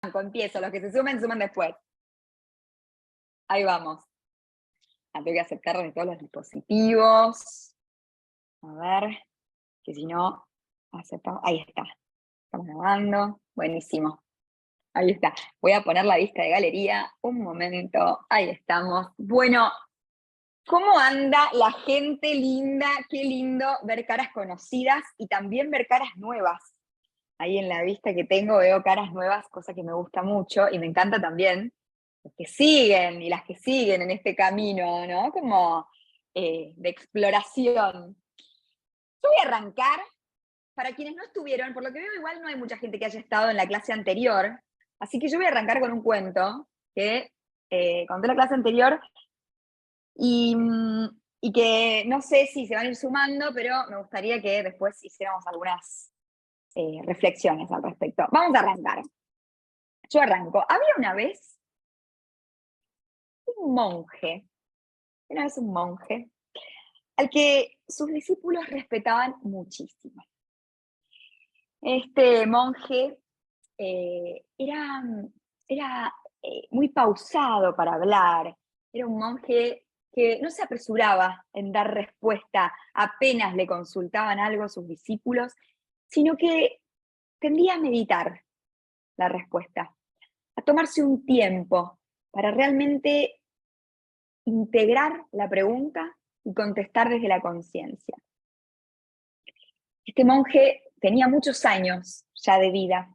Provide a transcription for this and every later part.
Empiezo, los que se sumen, suman después. Ahí vamos. Tengo que aceptar de todos los dispositivos. A ver, que si no, aceptamos. Ahí está. Estamos grabando. Buenísimo. Ahí está. Voy a poner la vista de galería. Un momento. Ahí estamos. Bueno, ¿cómo anda la gente linda? Qué lindo ver caras conocidas y también ver caras nuevas. Ahí en la vista que tengo veo caras nuevas, cosa que me gusta mucho y me encanta también los que siguen y las que siguen en este camino, ¿no? Como de exploración. Yo voy a arrancar, para quienes no estuvieron, por lo que veo igual no hay mucha gente que haya estado en la clase anterior, así que yo voy a arrancar con un cuento que conté en la clase anterior y que no sé si se van a ir sumando, pero me gustaría que después hiciéramos algunas reflexiones al respecto. Vamos a arrancar. Yo arranco. Había una vez un monje, al que sus discípulos respetaban muchísimo. Este monje era muy pausado para hablar, era un monje que no se apresuraba en dar respuesta apenas le consultaban algo a sus discípulos, sino que tendía a meditar la respuesta, a tomarse un tiempo para realmente integrar la pregunta y contestar desde la conciencia. Este monje tenía muchos años ya de vida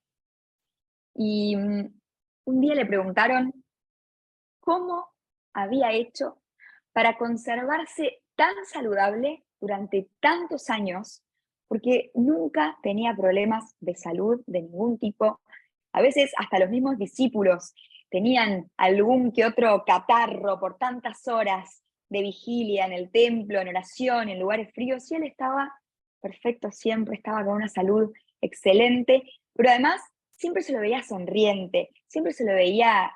y un día le preguntaron cómo había hecho para conservarse tan saludable durante tantos años, porque nunca tenía problemas de salud de ningún tipo. A veces hasta los mismos discípulos tenían algún que otro catarro por tantas horas de vigilia en el templo, en oración, en lugares fríos, y él estaba perfecto siempre, estaba con una salud excelente, pero además siempre se lo veía sonriente, siempre se lo veía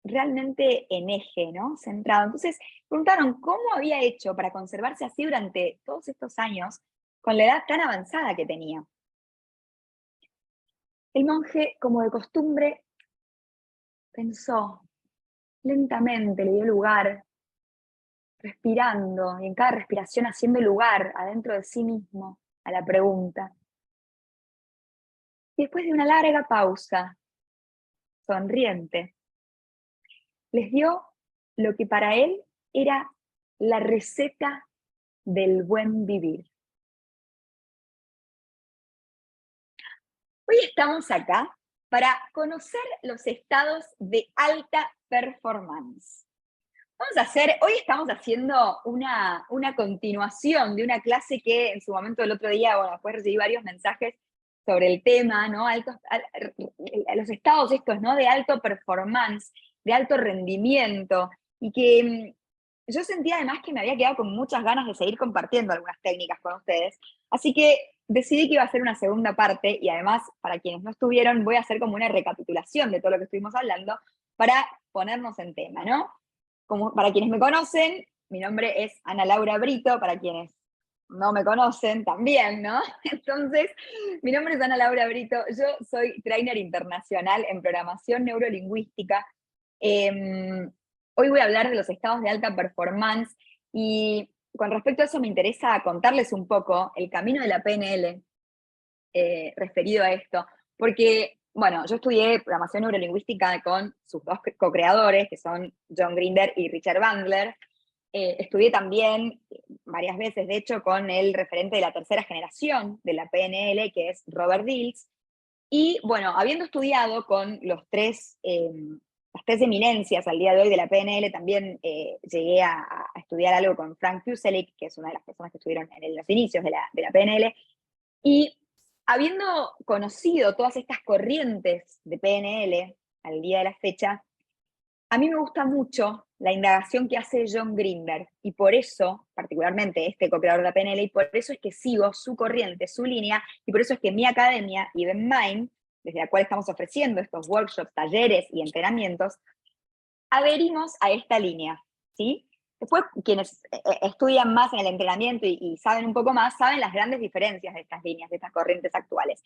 realmente en eje, ¿no? Centrado. Entonces, preguntaron cómo había hecho para conservarse así durante todos estos años con la edad tan avanzada que tenía. El monje, como de costumbre, pensó lentamente, le dio lugar, respirando, y en cada respiración haciendo lugar adentro de sí mismo a la pregunta. Y después de una larga pausa, sonriente, les dio lo que para él era la receta del buen vivir. Hoy estamos acá para conocer los estados de alta performance. Hoy estamos haciendo una continuación de una clase que en su momento el otro día, bueno, después recibí varios mensajes sobre el tema, ¿no? Los estados estos, ¿no? De alto performance, de alto rendimiento, y que yo sentía además que me había quedado con muchas ganas de seguir compartiendo algunas técnicas con ustedes, así que decidí que iba a hacer una segunda parte, y además, para quienes no estuvieron, voy a hacer como una recapitulación de todo lo que estuvimos hablando para ponernos en tema, ¿no? Como para quienes me conocen, mi nombre es Ana Laura Brito, para quienes no me conocen también, ¿no? Entonces, mi nombre es Ana Laura Brito, yo soy trainer internacional en programación neurolingüística. Hoy voy a hablar de los estados de alta performance y con respecto a eso me interesa contarles un poco el camino de la PNL referido a esto, porque, bueno, yo estudié programación neurolingüística con sus dos co-creadores, que son John Grinder y Richard Bandler. Estudié también varias veces, de hecho, con el referente de la tercera generación de la PNL, que es Robert Dills. Y bueno, habiendo estudiado con las tres eminencias al día de hoy de la PNL, también llegué a estudiar algo con Frank Kuselik, que es una de las personas que estuvieron en los inicios de la PNL. Y habiendo conocido todas estas corrientes de PNL al día de la fecha, a mí me gusta mucho la indagación que hace John Grinder, y por eso, particularmente este co-creador de la PNL, y por eso es que sigo su corriente, su línea, y por eso es que mi academia, Even Mind, desde la cual estamos ofreciendo estos workshops, talleres y entrenamientos, adherimos a esta línea, ¿sí? Después, quienes estudian más en el entrenamiento y saben un poco más, saben las grandes diferencias de estas líneas, de estas corrientes actuales.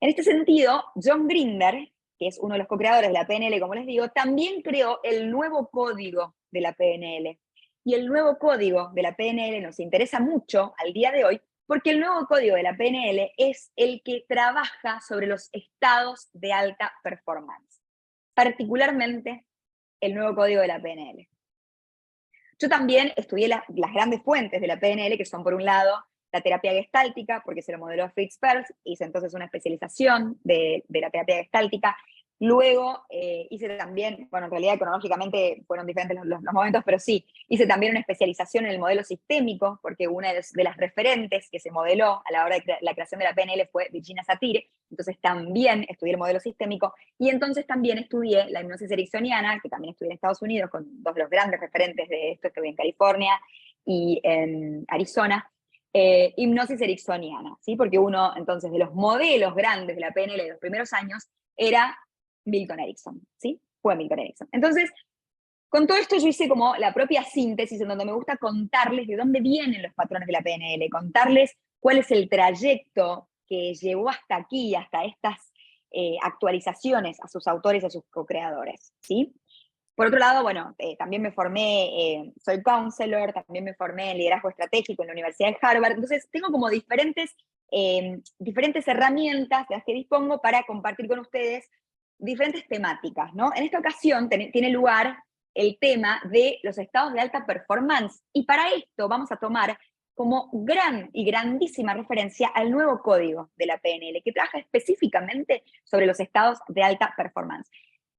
En este sentido, John Grinder que es uno de los co-creadores de la PNL, como les digo, también creó el nuevo código de la PNL. Y el nuevo código de la PNL nos interesa mucho al día de hoy, porque el nuevo código de la PNL es el que trabaja sobre los estados de alta performance, particularmente el nuevo código de la PNL. Yo también estudié las grandes fuentes de la PNL, que son, por un lado, la terapia gestáltica, porque se lo modeló Fritz Perls, hice entonces una especialización de la terapia gestáltica. Luego hice también, bueno, en realidad cronológicamente fueron diferentes los momentos, pero sí, hice también una especialización en el modelo sistémico, porque una de las referentes que se modeló a la hora de la creación de la PNL fue Virginia Satir, entonces también estudié el modelo sistémico, y entonces también estudié la hipnosis ericksoniana, que también estudié en Estados Unidos, con dos de los grandes referentes de esto, estuve en California y en Arizona, hipnosis ericksoniana, ¿sí? Porque uno, entonces, de los modelos grandes de la PNL de los primeros años era Milton Erickson, ¿sí? Fue Milton Erickson. Entonces, con todo esto yo hice como la propia síntesis en donde me gusta contarles de dónde vienen los patrones de la PNL, contarles cuál es el trayecto que llevó hasta aquí, hasta estas actualizaciones a sus autores y a sus co-creadores, ¿sí? Por otro lado, bueno, también me formé, soy counselor, también me formé en liderazgo estratégico en la Universidad de Harvard, entonces tengo como diferentes herramientas de las que dispongo para compartir con ustedes diferentes temáticas, ¿no? En esta ocasión tiene lugar el tema de los estados de alta performance, y para esto vamos a tomar como gran y grandísima referencia al nuevo código de la PNL, que trabaja específicamente sobre los estados de alta performance.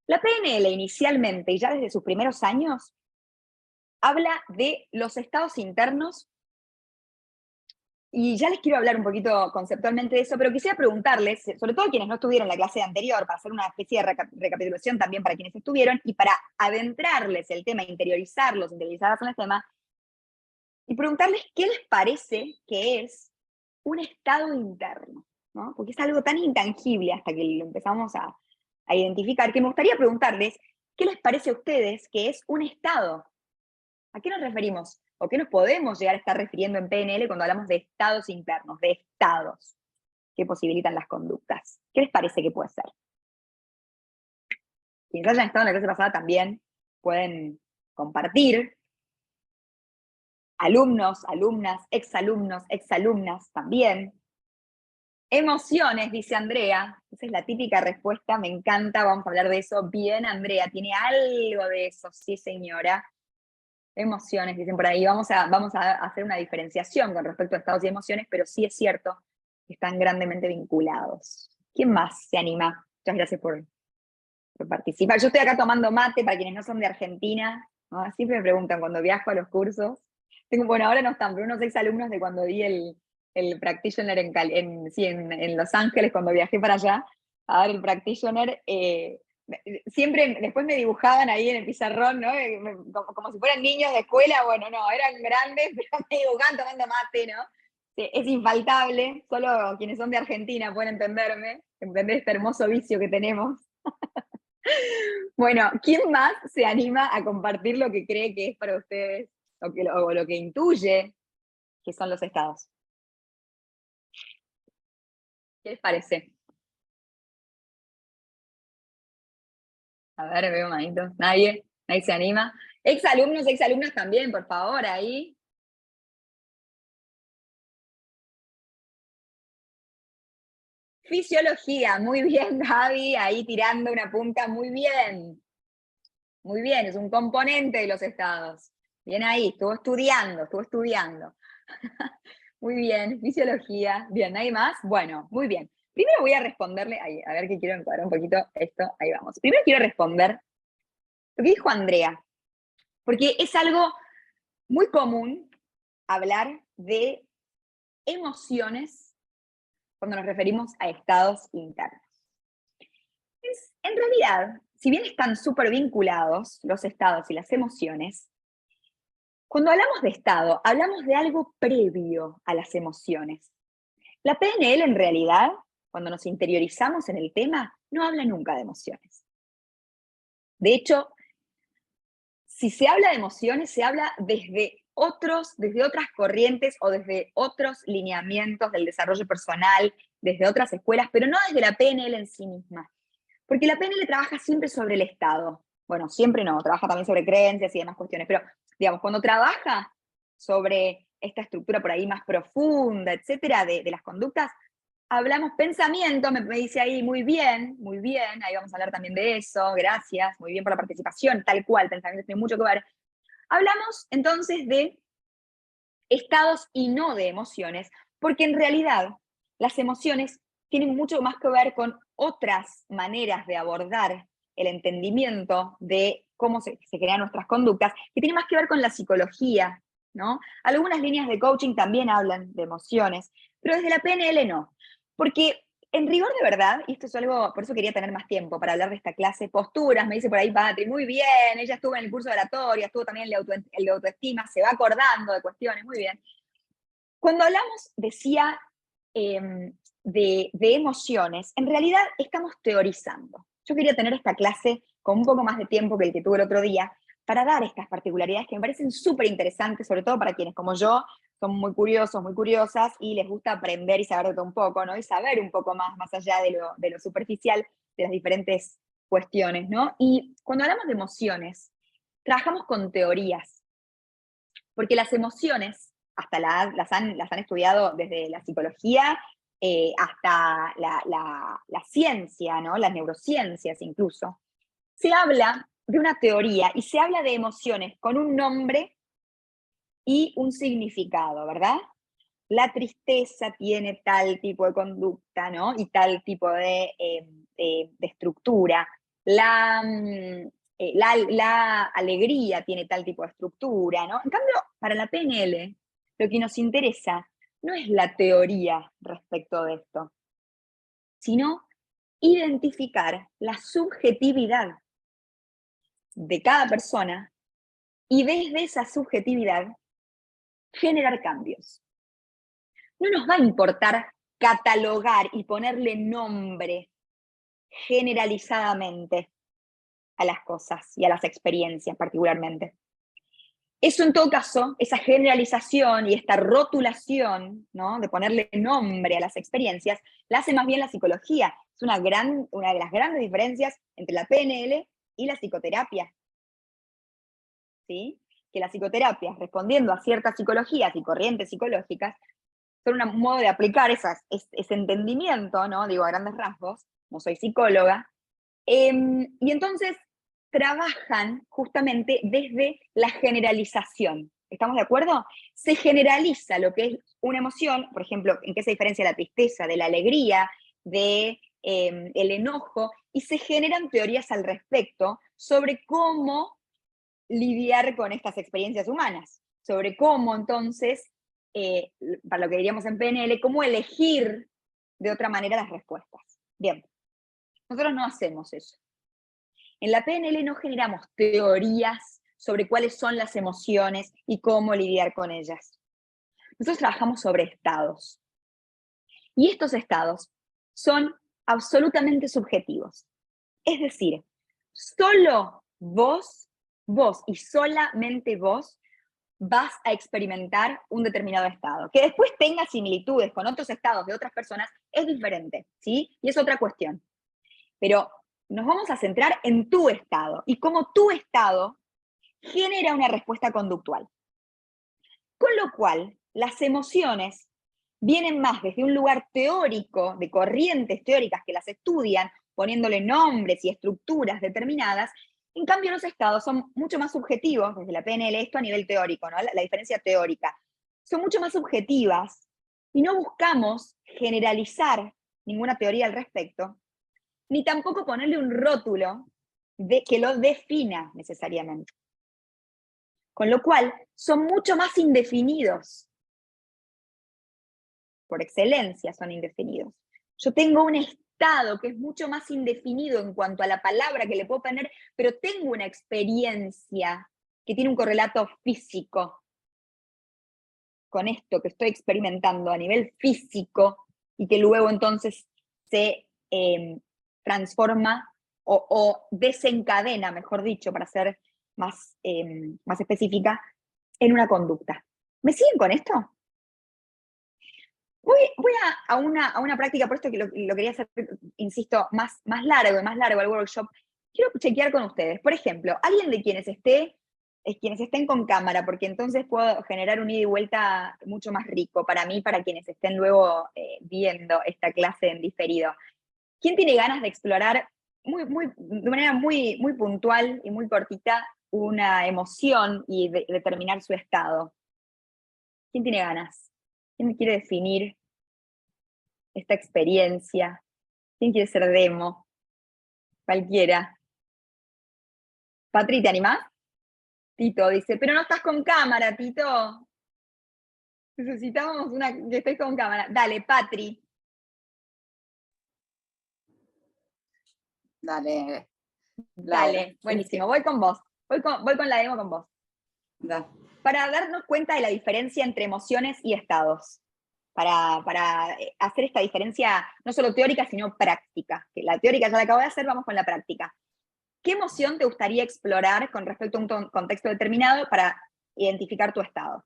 La PNL inicialmente, y ya desde sus primeros años, habla de los estados internos, y ya les quiero hablar un poquito conceptualmente de eso, pero quisiera preguntarles, sobre todo quienes no estuvieron en la clase anterior, para hacer una especie de recapitulación también para quienes estuvieron, y para adentrarles el tema, interiorizarlos en el tema, y preguntarles qué les parece que es un estado interno, ¿no? Porque es algo tan intangible hasta que lo empezamos a identificar, que me gustaría preguntarles qué les parece a ustedes que es un estado. ¿A qué nos referimos? ¿O qué nos podemos llegar a estar refiriendo en PNL cuando hablamos de estados internos, de estados que posibilitan las conductas? ¿Qué les parece que puede ser? Quienes hayan estado en la clase pasada también pueden compartir. Alumnos, alumnas, exalumnas también. Emociones, dice Andrea. Esa es la típica respuesta, me encanta, vamos a hablar de eso. Bien, Andrea, tiene algo de eso, sí, señora. Emociones, dicen por ahí. Vamos a hacer una diferenciación con respecto a estados y emociones, pero sí es cierto que están grandemente vinculados. ¿Quién más se anima? Muchas gracias por participar. Yo estoy acá tomando mate para quienes no son de Argentina, ¿no? Siempre me preguntan cuando viajo a los cursos. Bueno, ahora no están, pero unos exalumnos de cuando di el practitioner en Los Ángeles, cuando viajé para allá a dar el practitioner, siempre después me dibujaban ahí en el pizarrón, ¿no? Como si fueran niños de escuela, bueno, no, eran grandes, pero me dibujaban tomando mate, ¿no? Es infaltable, solo quienes son de Argentina pueden entender este hermoso vicio que tenemos. Bueno, ¿quién más se anima a compartir lo que cree que es para ustedes, o lo que intuye que son los estados? ¿Qué les parece? A ver, veo manitos. ¿Nadie? ¿Nadie se anima? Exalumnos, exalumnas también, por favor, ahí. Fisiología, muy bien, Gaby, ahí tirando una punta, muy bien. Muy bien, es un componente de los estados. Bien ahí, estuvo estudiando. Muy bien, fisiología. Bien, ¿nadie más? Bueno, muy bien. Primero voy a responderle, ahí, a ver que quiero encuadrar un poquito esto, ahí vamos. Primero quiero responder lo que dijo Andrea, porque es algo muy común hablar de emociones cuando nos referimos a estados internos. En realidad, si bien están súper vinculados los estados y las emociones, cuando hablamos de estado, hablamos de algo previo a las emociones. La PNL, en realidad, cuando nos interiorizamos en el tema, no habla nunca de emociones. De hecho, si se habla de emociones, se habla desde otras corrientes o desde otros lineamientos del desarrollo personal, desde otras escuelas, pero no desde la PNL en sí misma. Porque la PNL trabaja siempre sobre el estado. Bueno, siempre no, trabaja también sobre creencias y demás cuestiones, pero digamos, cuando trabaja sobre esta estructura por ahí más profunda, etcétera, de las conductas, hablamos pensamiento, me dice ahí, muy bien, ahí vamos a hablar también de eso, gracias, muy bien por la participación, tal cual, pensamiento tiene mucho que ver. Hablamos entonces de estados y no de emociones, porque en realidad las emociones tienen mucho más que ver con otras maneras de abordar el entendimiento de cómo se crean nuestras conductas, que tiene más que ver con la psicología, ¿no? Algunas líneas de coaching también hablan de emociones, pero desde la PNL no, porque en rigor de verdad, y esto es algo, por eso quería tener más tiempo para hablar de esta clase, posturas, me dice por ahí Patri, muy bien, ella estuvo en el curso de oratoria, estuvo también el de autoestima, se va acordando de cuestiones, muy bien. Cuando hablamos, decía, de emociones, en realidad estamos teorizando. Yo quería tener esta clase con un poco más de tiempo que el que tuve el otro día, para dar estas particularidades que me parecen súper interesantes, sobre todo para quienes como yo son muy curiosos, muy curiosas, y les gusta aprender y saber de todo un poco, ¿no? Y saber un poco más allá de lo superficial de las diferentes cuestiones, ¿no? Y cuando hablamos de emociones, trabajamos con teorías, porque las emociones, hasta las han estudiado desde la psicología hasta la ciencia, ¿no? Las neurociencias incluso. Se habla de una teoría y se habla de emociones con un nombre y un significado, ¿verdad? La tristeza tiene tal tipo de conducta, ¿no? Y tal tipo de estructura. La alegría tiene tal tipo de estructura, ¿no? En cambio, para la PNL, lo que nos interesa no es la teoría respecto de esto, sino identificar la subjetividad de cada persona y desde esa subjetividad generar cambios. No nos va a importar catalogar y ponerle nombre generalizadamente a las cosas y a las experiencias particularmente. Eso en todo caso, esa generalización y esta rotulación, ¿no? De ponerle nombre a las experiencias, la hace más bien la psicología. Es una de las grandes diferencias entre la PNL y la psicoterapia. ¿Sí? Que la psicoterapia, respondiendo a ciertas psicologías y corrientes psicológicas, son un modo de aplicar ese entendimiento, ¿no? Digo, a grandes rasgos, no soy psicóloga, y entonces trabajan justamente desde la generalización. ¿Estamos de acuerdo? Se generaliza lo que es una emoción, por ejemplo, en qué se diferencia la tristeza de la alegría, de el enojo, y se generan teorías al respecto sobre cómo lidiar con estas experiencias humanas, sobre cómo entonces, para lo que diríamos en PNL, cómo elegir de otra manera las respuestas. Bien, nosotros no hacemos eso. En la PNL no generamos teorías sobre cuáles son las emociones y cómo lidiar con ellas. Nosotros trabajamos sobre estados. Y estos estados son absolutamente subjetivos. Es decir, solo vos y solamente vos vas a experimentar un determinado estado. Que después tenga similitudes con otros estados de otras personas es diferente, ¿sí? Y es otra cuestión. Pero nos vamos a centrar en tu estado y cómo tu estado genera una respuesta conductual. Con lo cual, las emociones vienen más desde un lugar teórico, de corrientes teóricas que las estudian, poniéndole nombres y estructuras determinadas. En cambio, los estados son mucho más subjetivos, desde la PNL, esto a nivel teórico, ¿no? La diferencia teórica. Son mucho más subjetivas y no buscamos generalizar ninguna teoría al respecto, ni tampoco ponerle un rótulo que lo defina necesariamente. Con lo cual, son mucho más indefinidos. Por excelencia son indefinidos. Yo tengo un estado que es mucho más indefinido en cuanto a la palabra que le puedo poner, pero tengo una experiencia que tiene un correlato físico con esto que estoy experimentando a nivel físico y que luego entonces se transforma o desencadena, mejor dicho, para ser más específica, en una conducta. ¿Me siguen con esto? Voy a una práctica, por esto que lo quería hacer, insisto, más largo el workshop. Quiero chequear con ustedes. Por ejemplo, alguien de quienes estén con cámara, porque entonces puedo generar un ida y vuelta mucho más rico para mí, para quienes estén luego viendo esta clase en diferido. ¿Quién tiene ganas de explorar de manera muy puntual y muy cortita una emoción y determinar su estado? ¿Quién tiene ganas? ¿Quién quiere definir esta experiencia? ¿Quién quiere ser demo? Cualquiera. Patri, ¿te animás? Tito dice, pero no estás con cámara, Tito. Necesitamos una que estés con cámara. Dale, Patri. Dale. Dale, buenísimo. Voy con vos. Voy con la demo con vos. Da. Para darnos cuenta de la diferencia entre emociones y estados. Para hacer esta diferencia no solo teórica, sino práctica. Que la teórica ya la acabo de hacer, vamos con la práctica. ¿Qué emoción te gustaría explorar con respecto a un contexto determinado para identificar tu estado?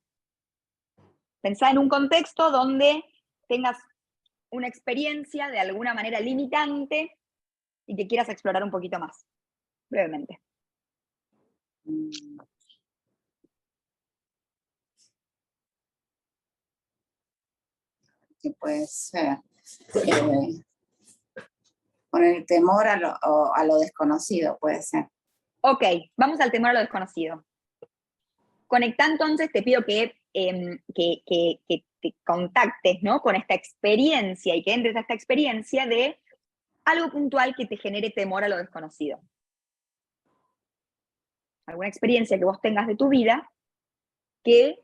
Pensá en un contexto donde tengas una experiencia de alguna manera limitante y que quieras explorar un poquito más, brevemente. ¿Qué puede ser? Con el temor a lo desconocido, puede ser. Ok, vamos al temor a lo desconocido. Conectá entonces, te pido que te contactes, ¿no?, con esta experiencia y que entres a esta experiencia de algo puntual que te genere temor a lo desconocido. Alguna experiencia que vos tengas de tu vida que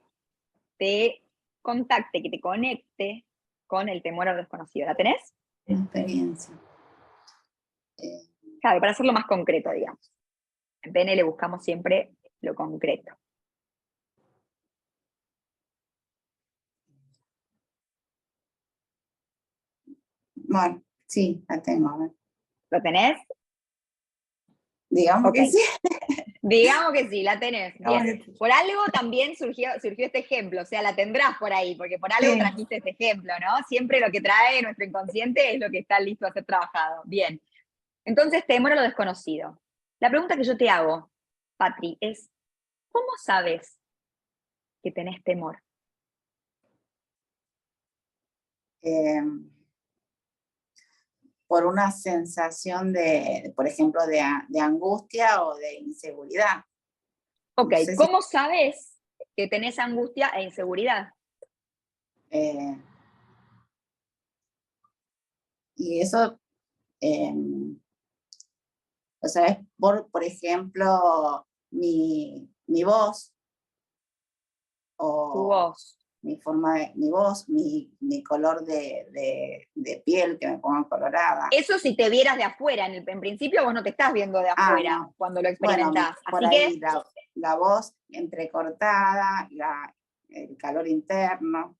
te contacte, que te conecte con el temor a lo desconocido. ¿La tenés? Experiencia. Claro, para hacerlo más concreto, digamos. En PNL buscamos siempre lo concreto. Bueno, sí, la tengo. A ver. ¿Lo tenés? Digamos Okay. que sí. Digamos que sí, la tenés. Bien. Por algo también surgió este ejemplo, o sea, la tendrás por ahí, porque por algo trajiste este ejemplo, ¿no? Siempre lo que trae nuestro inconsciente es lo que está listo a ser trabajado. Bien. Entonces, temor a lo desconocido. La pregunta que yo te hago, Patri, es, ¿cómo sabes que tenés temor? Por una sensación de, por ejemplo, de angustia o de inseguridad. Ok, No sé ¿cómo sabes que tenés angustia e inseguridad? Y eso, o sea, es por ejemplo, mi voz, o Tu voz. mi forma de, mi voz, mi color de piel, que me pongo colorada. Eso si te vieras de afuera, en principio vos no te estás viendo de afuera No. cuando lo experimentás. Bueno, por así ahí que la voz entrecortada, el calor interno.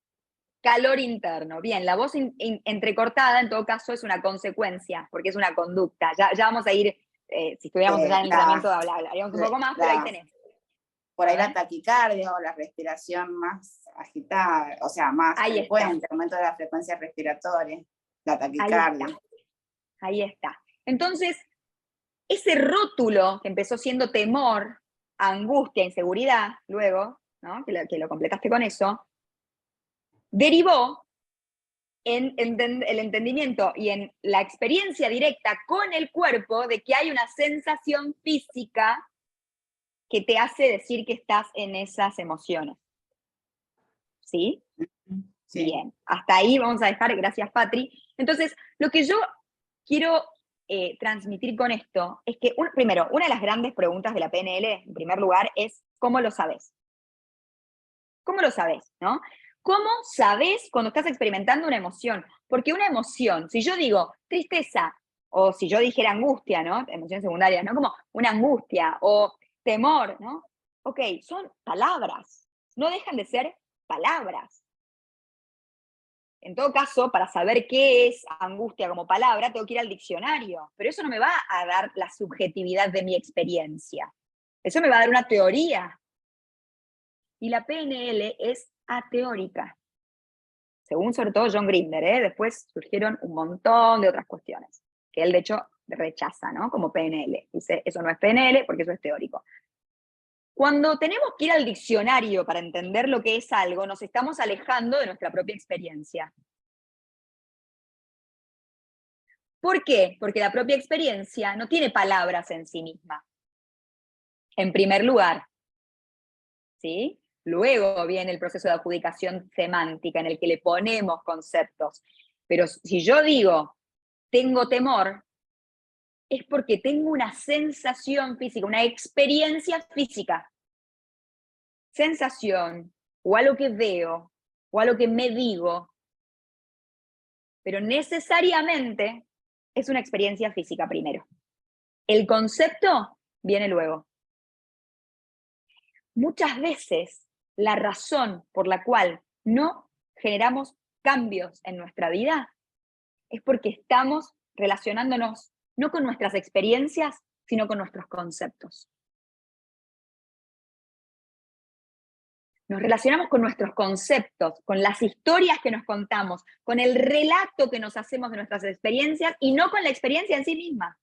calor interno. Bien, la voz entrecortada en todo caso es una consecuencia, porque es una conducta. Ya vamos a ir, si estuviéramos allá en el entrenamiento, hablaríamos un poco más, pero ahí tenés. Por ahí la taquicardia o la respiración más agitada, o sea, más ahí frecuente, aumento de la frecuencia respiratoria, la taquicardia. Ahí está. Entonces, ese rótulo que empezó siendo temor, angustia, inseguridad, luego, ¿no?, que lo completaste con eso, derivó en el entendimiento y en la experiencia directa con el cuerpo de que hay una sensación física que te hace decir que estás en esas emociones. ¿Sí? Sí. Bien, hasta ahí vamos a dejar, gracias Patri. Entonces, lo que yo quiero transmitir con esto es que, primero, una de las grandes preguntas de la PNL, en primer lugar, es ¿cómo lo sabes? ¿Cómo lo sabes, no? ¿Cómo sabes cuando estás experimentando una emoción? Porque una emoción, si yo digo tristeza, o si yo dijera angustia, ¿no? Emociones secundarias, ¿no? Como una angustia o temor, ¿no? Ok, son palabras, no dejan de ser palabras. En todo caso, para saber qué es angustia como palabra, tengo que ir al diccionario, pero eso no me va a dar la subjetividad de mi experiencia. Eso me va a dar una teoría. Y la PNL es ateórica. según sobre todo John Grinder, después surgieron un montón de otras cuestiones, que él de hecho rechaza, ¿no? Como PNL. Dice, eso no es PNL porque eso es teórico. Cuando tenemos que ir al diccionario para entender lo que es algo, nos estamos alejando de nuestra propia experiencia. ¿Por qué? Porque la propia experiencia no tiene palabras en sí misma. En primer lugar, ¿sí? Luego viene el proceso de adjudicación semántica en el que le ponemos conceptos. Pero si yo digo, tengo temor, es porque tengo una sensación física, una experiencia física. Sensación, o algo que veo, o algo que me digo, pero necesariamente es una experiencia física primero. El concepto viene luego. Muchas veces la razón por la cual no generamos cambios en nuestra vida es porque estamos relacionándonos no con nuestras experiencias, sino con nuestros conceptos. Nos relacionamos con nuestros conceptos, con las historias que nos contamos, con el relato que nos hacemos de nuestras experiencias y no con la experiencia en sí misma.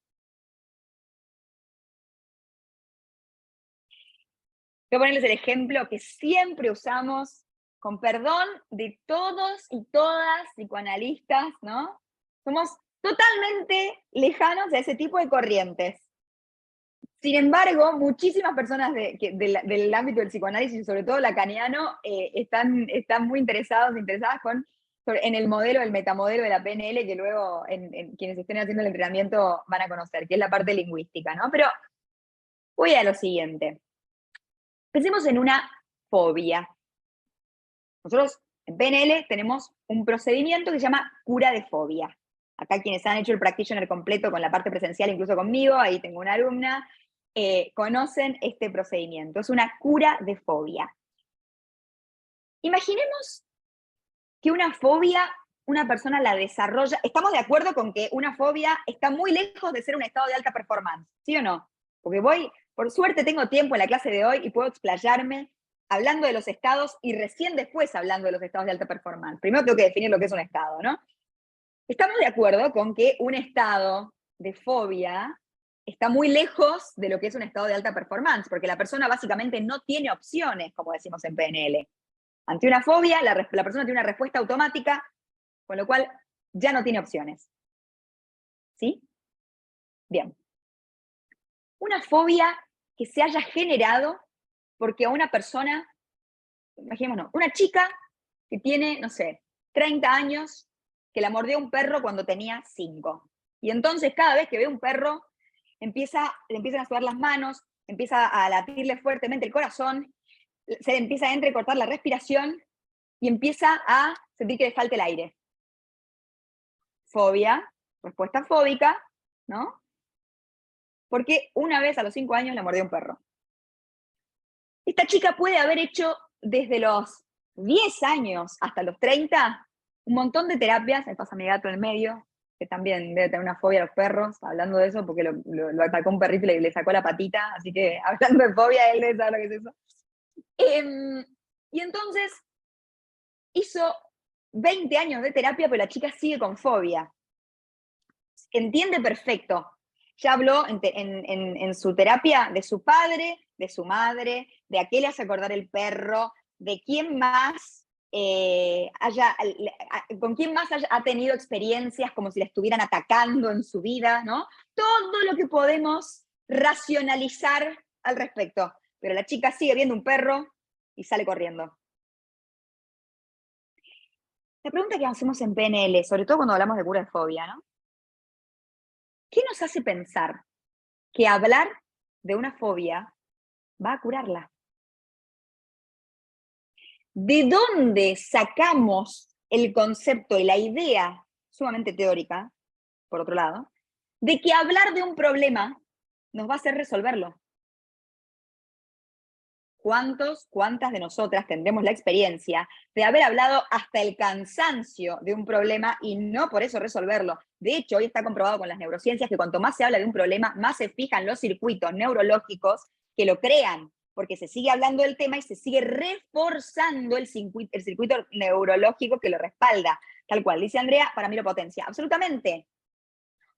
Voy a ponerles el ejemplo que siempre usamos, con perdón de todos y todas psicoanalistas, ¿no? Somos totalmente lejanos de ese tipo de corrientes. Sin embargo, muchísimas personas del ámbito del psicoanálisis, sobre todo lacaniano, están muy interesadas en el modelo, el metamodelo de la PNL, que luego en quienes estén haciendo el entrenamiento van a conocer, que es la parte lingüística, ¿no? Pero voy a lo siguiente. Pensemos en una fobia. Nosotros en PNL tenemos un procedimiento que se llama cura de fobia. Acá quienes han hecho el practitioner completo con la parte presencial, incluso conmigo, ahí tengo una alumna, conocen este procedimiento. Es una cura de fobia. Imaginemos que una fobia, una persona la desarrolla. ¿Estamos de acuerdo con que una fobia está muy lejos de ser un estado de alta performance? ¿Sí o no? Porque por suerte tengo tiempo en la clase de hoy y puedo explayarme hablando de los estados y recién después hablando de los estados de alta performance. Primero tengo que definir lo que es un estado, ¿no? Estamos de acuerdo con que un estado de fobia está muy lejos de lo que es un estado de alta performance, porque la persona básicamente no tiene opciones, como decimos en PNL. Ante una fobia, la persona tiene una respuesta automática, con lo cual ya no tiene opciones. ¿Sí? Bien. Una fobia que se haya generado porque a una persona, imaginémonos, una chica que tiene, no sé, 30 años, que la mordió un perro cuando tenía 5. Y entonces cada vez que ve un perro, le empiezan a sudar las manos, empieza a latirle fuertemente el corazón, se le empieza a entrecortar la respiración y empieza a sentir que le falta el aire. Fobia, respuesta fóbica, ¿no? Porque una vez a los 5 años la mordió un perro. Esta chica puede haber hecho desde los 10 años hasta los 30 un montón de terapias. Me pasa mi gato en el medio, que también debe tener una fobia a los perros, hablando de eso, porque lo atacó un perrito y le sacó la patita, así que hablando de fobia, él debe saber lo que es eso. Y entonces hizo 20 años de terapia, pero la chica sigue con fobia. Entiende perfecto. Ya habló en su terapia de su padre, de su madre, de a qué le hace acordar el perro, de quién más con quién más ha tenido experiencias como si la estuvieran atacando en su vida, ¿no? Todo lo que podemos racionalizar al respecto. Pero la chica sigue viendo un perro y sale corriendo. La pregunta que hacemos en PNL, sobre todo cuando hablamos de cura de fobia, ¿no? ¿Qué nos hace pensar que hablar de una fobia va a curarla? ¿De dónde sacamos el concepto y la idea, sumamente teórica, por otro lado, de que hablar de un problema nos va a hacer resolverlo? ¿Cuántas de nosotras tendremos la experiencia de haber hablado hasta el cansancio de un problema y no por eso resolverlo? De hecho, hoy está comprobado con las neurociencias que cuanto más se habla de un problema, más se fijan los circuitos neurológicos que lo crean. porque se sigue hablando del tema y se sigue reforzando el circuito neurológico que lo respalda. Tal cual, dice Andrea, para mí lo potencia. Absolutamente.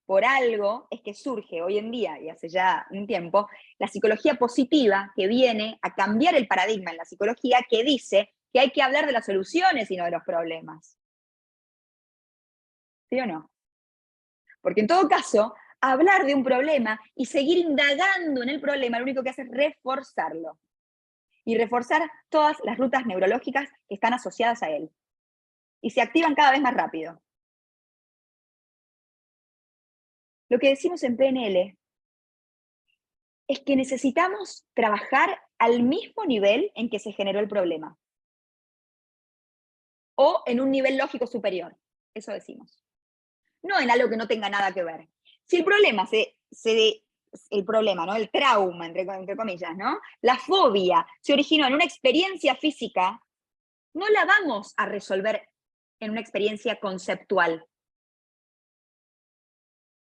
Por algo es que surge hoy en día, y hace ya un tiempo, la psicología positiva, que viene a cambiar el paradigma en la psicología, que dice que hay que hablar de las soluciones y no de los problemas. ¿Sí o no? Porque en todo caso, hablar de un problema y seguir indagando en el problema, lo único que hace es reforzarlo. Y reforzar todas las rutas neurológicas que están asociadas a él. Y se activan cada vez más rápido. Lo que decimos en PNL es que necesitamos trabajar al mismo nivel en que se generó el problema. O en un nivel lógico superior. Eso decimos. No en algo que no tenga nada que ver. Si el problema el problema, ¿no? El trauma, entre comillas, ¿no? La fobia se originó en una experiencia física, no la vamos a resolver en una experiencia conceptual.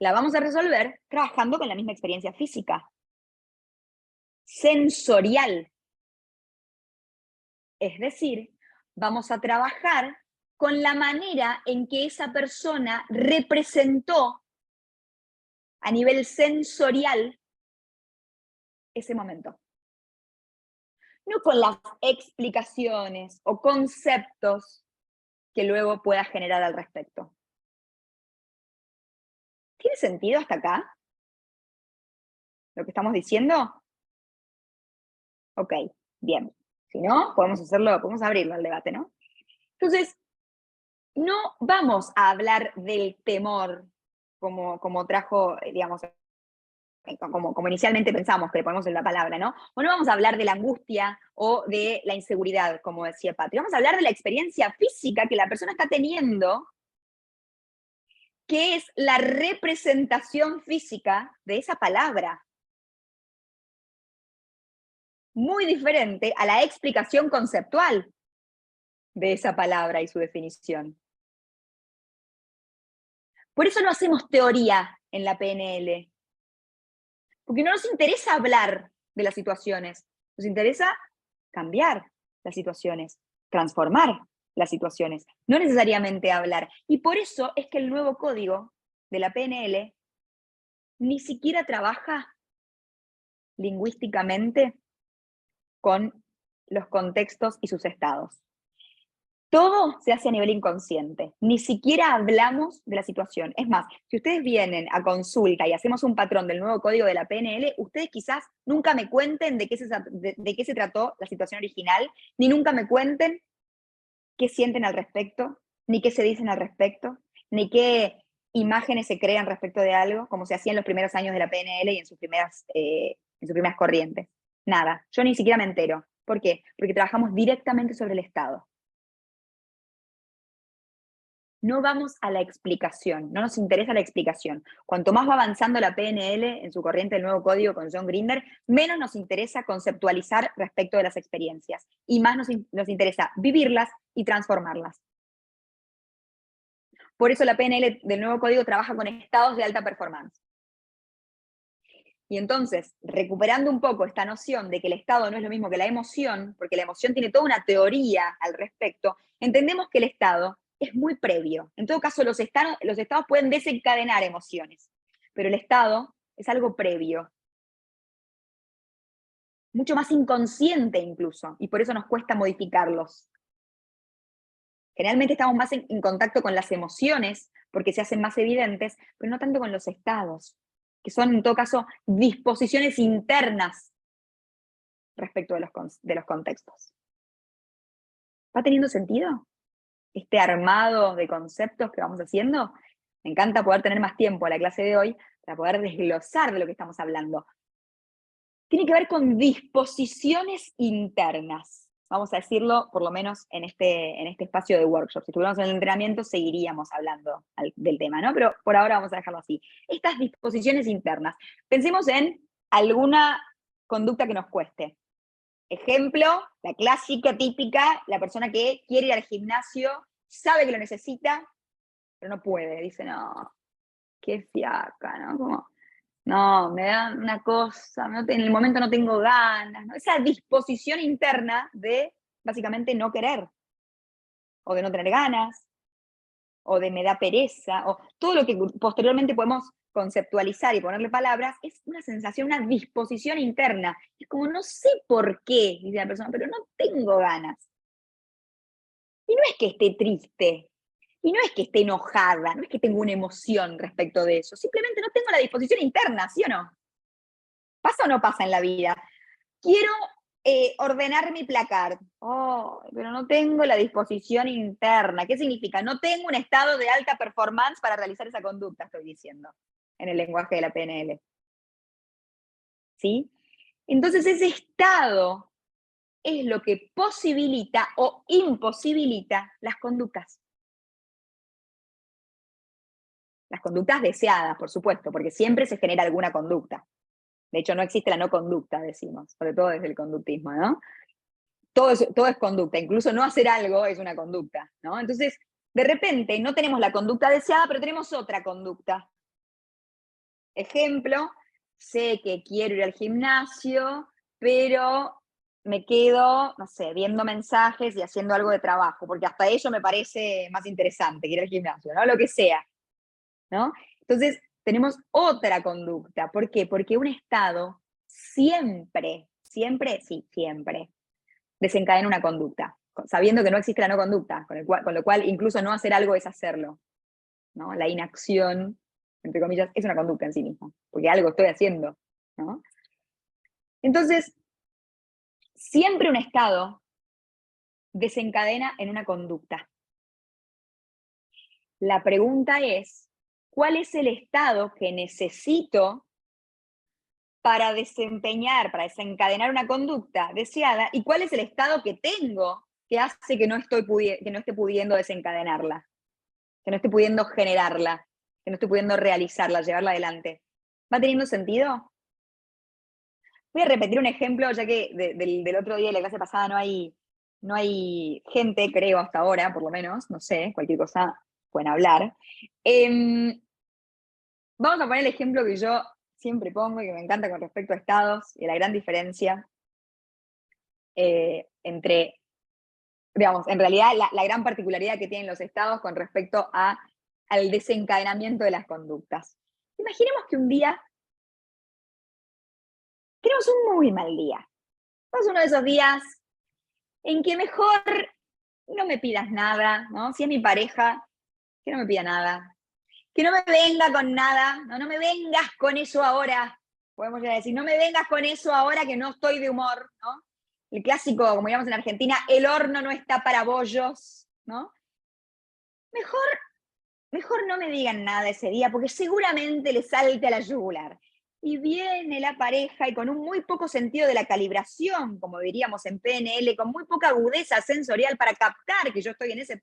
La vamos a resolver trabajando con la misma experiencia física. Sensorial. Es decir, vamos a trabajar con la manera en que esa persona representó a nivel sensorial ese momento. No con las explicaciones o conceptos que luego pueda generar al respecto. ¿Tiene sentido hasta acá lo que estamos diciendo? Ok, bien. Si no, podemos abrirlo al debate, ¿no? Entonces, no vamos a hablar del temor como trajo, digamos, como inicialmente pensamos que le ponemos en la palabra, ¿no? O no vamos a hablar de la angustia o de la inseguridad, como decía Patri. Vamos a hablar de la experiencia física que la persona está teniendo, que es la representación física de esa palabra. Muy diferente a la explicación conceptual de esa palabra y su definición. Por eso no hacemos teoría en la PNL, porque no nos interesa hablar de las situaciones, nos interesa cambiar las situaciones, transformar las situaciones, no necesariamente hablar. Y por eso es que el nuevo código de la PNL ni siquiera trabaja lingüísticamente con los contextos y sus estados. Todo se hace a nivel inconsciente, ni siquiera hablamos de la situación. Es más, si ustedes vienen a consulta y hacemos un patrón del nuevo código de la PNL, ustedes quizás nunca me cuenten de qué se trató la situación original, ni nunca me cuenten qué sienten al respecto, ni qué se dicen al respecto, ni qué imágenes se crean respecto de algo, como se hacía en los primeros años de la PNL y en sus primeras corrientes. Nada, yo ni siquiera me entero. ¿Por qué? Porque trabajamos directamente sobre el estado. No vamos a la explicación, no nos interesa la explicación. Cuanto más va avanzando la PNL en su corriente del nuevo código con John Grinder, menos nos interesa conceptualizar respecto de las experiencias y más nos interesa vivirlas y transformarlas. Por eso la PNL del nuevo código trabaja con estados de alta performance. Y entonces, recuperando un poco esta noción de que el estado no es lo mismo que la emoción, porque la emoción tiene toda una teoría al respecto, entendemos que el estado es muy previo. En todo caso, los estados pueden desencadenar emociones, pero el estado es algo previo. Mucho más inconsciente incluso, y por eso nos cuesta modificarlos. Generalmente estamos más en contacto con las emociones, porque se hacen más evidentes, pero no tanto con los estados, que son en todo caso disposiciones internas respecto de los contextos. ¿Va teniendo sentido este armado de conceptos que vamos haciendo? Me encanta poder tener más tiempo a la clase de hoy para poder desglosar de lo que estamos hablando. Tiene que ver con disposiciones internas, vamos a decirlo por lo menos en este espacio de workshop. Si estuviéramos en el entrenamiento seguiríamos hablando del tema, ¿no? Pero por ahora vamos a dejarlo así. Estas disposiciones internas. Pensemos en alguna conducta que nos cueste. Ejemplo, la clásica, típica, la persona que quiere ir al gimnasio, sabe que lo necesita, pero no puede. Dice, no, qué fiaca, ¿no? Como, no, me da una cosa, en el momento no tengo ganas, ¿no? Esa disposición interna de básicamente no querer, o de no tener ganas, o de me da pereza, o todo lo que posteriormente podemos conceptualizar y ponerle palabras, es una sensación, una disposición interna. Es como no sé por qué, dice la persona, pero no tengo ganas. Y no es que esté triste, y no es que esté enojada, no es que tenga una emoción respecto de eso, simplemente no tengo la disposición interna, ¿sí o no? ¿Pasa o no pasa en la vida? Quiero ordenar mi placar. Oh, pero no tengo la disposición interna. ¿Qué significa? No tengo un estado de alta performance para realizar esa conducta, estoy diciendo, en el lenguaje de la PNL. ¿Sí? Entonces ese estado es lo que posibilita o imposibilita las conductas. Las conductas deseadas, por supuesto, porque siempre se genera alguna conducta. De hecho, no existe la no conducta, decimos, sobre todo desde el conductismo, ¿no? Todo es conducta, incluso no hacer algo es una conducta, ¿no? Entonces, de repente, no tenemos la conducta deseada, pero tenemos otra conducta. Ejemplo, sé que quiero ir al gimnasio, pero me quedo, no sé, viendo mensajes y haciendo algo de trabajo, porque hasta ello me parece más interesante que ir al gimnasio, ¿no? Lo que sea, ¿no? Entonces, tenemos otra conducta. ¿Por qué? Porque un estado siempre, siempre desencadena una conducta, sabiendo que no existe la no conducta, con lo cual incluso no hacer algo es hacerlo, ¿no? La inacción, entre comillas, es una conducta en sí misma, porque algo estoy haciendo, ¿no? Entonces, siempre un estado desencadena en una conducta. La pregunta es, ¿cuál es el estado que necesito para desencadenar una conducta deseada? ¿Y cuál es el estado que tengo que hace que no esté pudiendo desencadenarla? Que no esté pudiendo generarla, que no esté pudiendo realizarla, llevarla adelante. ¿Va teniendo sentido? Voy a repetir un ejemplo, ya que del otro día de la clase pasada no hay gente, creo, hasta ahora, por lo menos, no sé, cualquier cosa pueden hablar. Vamos a poner el ejemplo que yo siempre pongo y que me encanta con respecto a estados y la gran diferencia entre, digamos, en realidad la gran particularidad que tienen los estados con respecto al desencadenamiento de las conductas. Imaginemos que un día tenemos un muy mal día. Es uno de esos días en que mejor no me pidas nada, ¿no? Si es mi pareja, que no me pida nada. Que no me venga con nada, no me vengas con eso ahora. Podemos ya decir, no me vengas con eso ahora que no estoy de humor, ¿no? El clásico, como digamos en Argentina, el horno no está para bollos, ¿no? Mejor no me digan nada ese día, porque seguramente le salte a la yugular. Y viene la pareja y con un muy poco sentido de la calibración, como diríamos en PNL, con muy poca agudeza sensorial para captar que yo estoy en este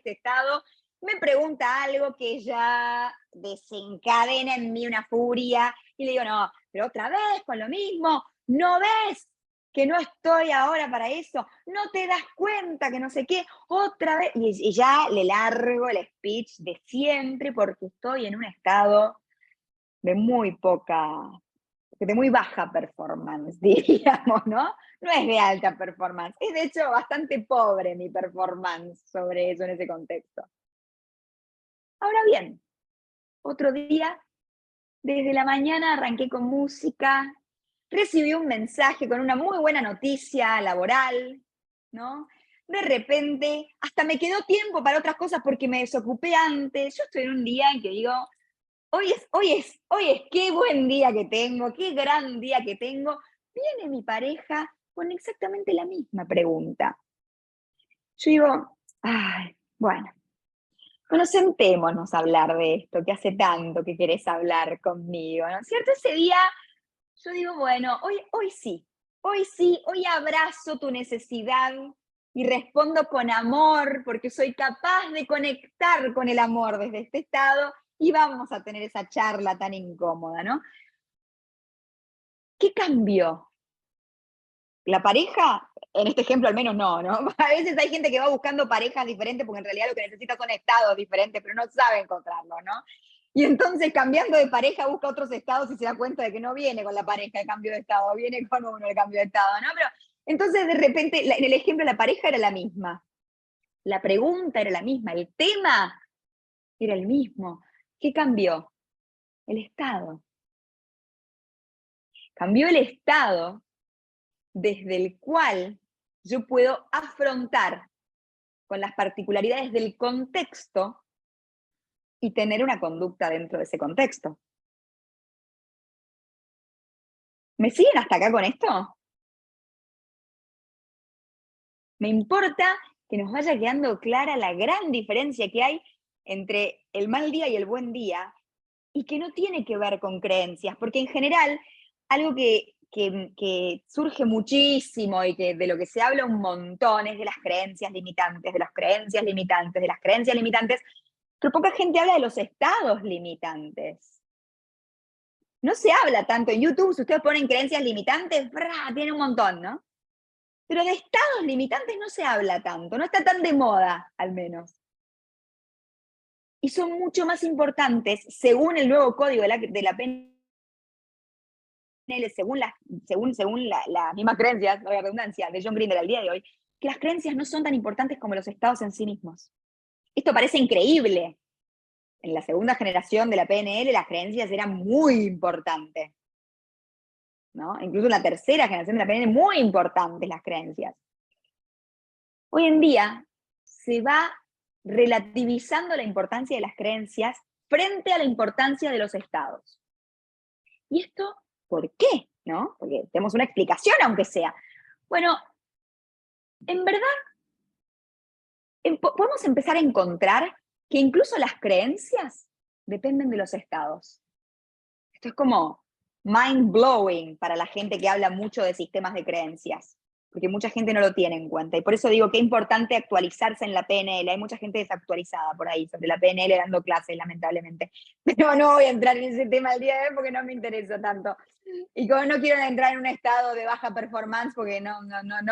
estado, me pregunta algo que ya desencadena en mí una furia. Y le digo, no, pero otra vez con lo mismo, ¿no ves que no estoy ahora para eso? ¿No te das cuenta que no sé qué? Otra vez, y ya le largo el speech de siempre porque estoy en un estado de de muy baja performance, diríamos, ¿no? No es de alta performance, es de hecho bastante pobre mi performance sobre eso en ese contexto. Ahora bien, otro día, desde la mañana arranqué con música, recibí un mensaje con una muy buena noticia laboral, ¿no? De repente, hasta me quedó tiempo para otras cosas porque me desocupé antes. Yo estoy en un día en que digo, hoy es, qué buen día que tengo, qué gran día que tengo. Viene mi pareja con exactamente la misma pregunta. Yo digo, ay, bueno, sentémonos a hablar de esto, que hace tanto que querés hablar conmigo, ¿no es cierto? Ese día yo digo, bueno, hoy abrazo tu necesidad y respondo con amor, porque soy capaz de conectar con el amor desde este estado y vamos a tener esa charla tan incómoda, ¿no? ¿Qué cambió? La pareja, en este ejemplo al menos no, ¿no? A veces hay gente que va buscando parejas diferentes porque en realidad lo que necesita son estados diferentes, pero no sabe encontrarlo, ¿no? Y entonces cambiando de pareja busca otros estados y se da cuenta de que no viene con la pareja el cambio de estado, viene con uno el cambio de estado, ¿no? Pero entonces de repente, en el ejemplo, la pareja era la misma, la pregunta era la misma, el tema era el mismo. ¿Qué cambió? El estado. Cambió el estado desde el cual yo puedo afrontar con las particularidades del contexto y tener una conducta dentro de ese contexto. ¿Me siguen hasta acá con esto? Me importa que nos vaya quedando clara la gran diferencia que hay entre el mal día y el buen día, y que no tiene que ver con creencias, porque en general algo que surge muchísimo y que de lo que se habla un montón es de las creencias limitantes, de las creencias limitantes, de las creencias limitantes, pero poca gente habla de los estados limitantes. No se habla tanto en YouTube, si ustedes ponen creencias limitantes, ¡bra! Tiene un montón, ¿no? Pero de estados limitantes no se habla tanto, no está tan de moda, al menos. Y son mucho más importantes, según el nuevo código de la PNL, según las mismas creencias, la redundancia, de John Grinder al día de hoy, que las creencias no son tan importantes como los estados en sí mismos. Esto parece increíble. En la segunda generación de la PNL las creencias eran muy importantes, ¿no? Incluso en la tercera generación de la PNL, muy importantes las creencias. Hoy en día se va relativizando la importancia de las creencias frente a la importancia de los estados. ¿Y esto por qué? ¿No? Porque tenemos una explicación, aunque sea. Bueno, en verdad, podemos empezar a encontrar que incluso las creencias dependen de los estados. Esto es como mind blowing para la gente que habla mucho de sistemas de creencias, porque mucha gente no lo tiene en cuenta. Y por eso digo que es importante actualizarse en la PNL. Hay mucha gente desactualizada por ahí sobre la PNL dando clases, lamentablemente. Pero no voy a entrar en ese tema el día de hoy porque no me interesa tanto. Y como no quiero entrar en un estado de baja performance porque no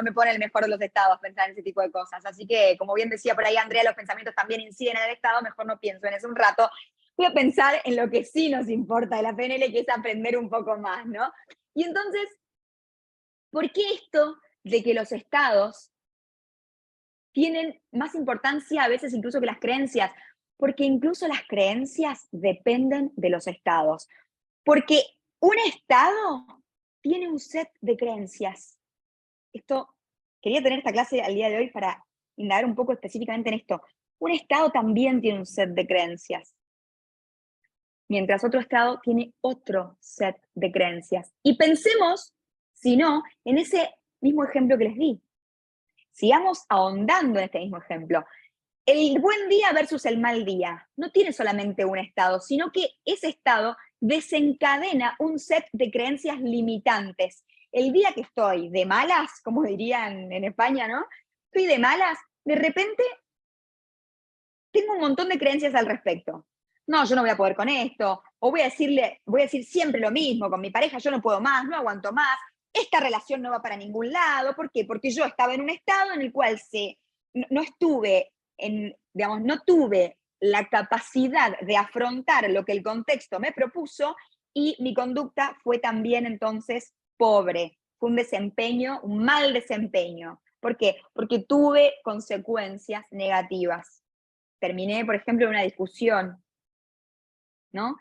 me pone el mejor de los estados pensar en ese tipo de cosas. Así que, como bien decía por ahí Andrea, los pensamientos también inciden en el estado, mejor no pienso en eso un rato. Voy a pensar en lo que sí nos importa de la PNL, que es aprender un poco más, ¿no? Y entonces, ¿por qué esto de que los estados tienen más importancia a veces incluso que las creencias? Porque incluso las creencias dependen de los estados. Porque un estado tiene un set de creencias. Esto, quería tener esta clase al día de hoy para indagar un poco específicamente en esto. Un estado también tiene un set de creencias, mientras otro estado tiene otro set de creencias. Y pensemos, si no, en ese mismo ejemplo que les di. Sigamos ahondando en este mismo ejemplo. El buen día versus el mal día no tiene solamente un estado, sino que ese estado desencadena un set de creencias limitantes. El día que estoy de malas, como dirían en España, ¿no? Estoy de malas, de repente tengo un montón de creencias al respecto. No, yo no voy a poder con esto, o voy a decir siempre lo mismo, con mi pareja yo no puedo más, no aguanto más, esta relación no va para ningún lado. ¿Por qué? Porque yo estaba en un estado en el cual no estuve digamos, no tuve la capacidad de afrontar lo que el contexto me propuso, y mi conducta fue también entonces pobre. Fue un desempeño, un mal desempeño. ¿Por qué? Porque tuve consecuencias negativas. Terminé, por ejemplo, en una discusión, ¿no?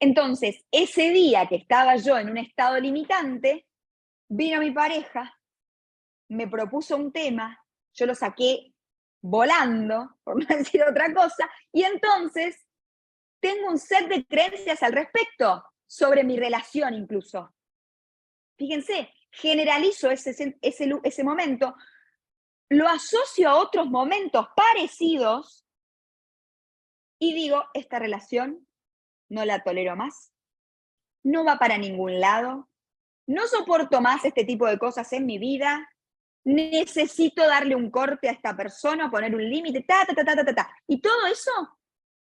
Entonces, ese día que estaba yo en un estado limitante, vino mi pareja, me propuso un tema, yo lo saqué volando, por no decir otra cosa, y entonces tengo un set de creencias al respecto, sobre mi relación incluso. Fíjense, generalizo ese momento, lo asocio a otros momentos parecidos y digo, esta relación no la tolero más, no va para ningún lado, no soporto más este tipo de cosas en mi vida, necesito darle un corte a esta persona, poner un límite, ta, ta, ta, ta, ta, ta. Y todo eso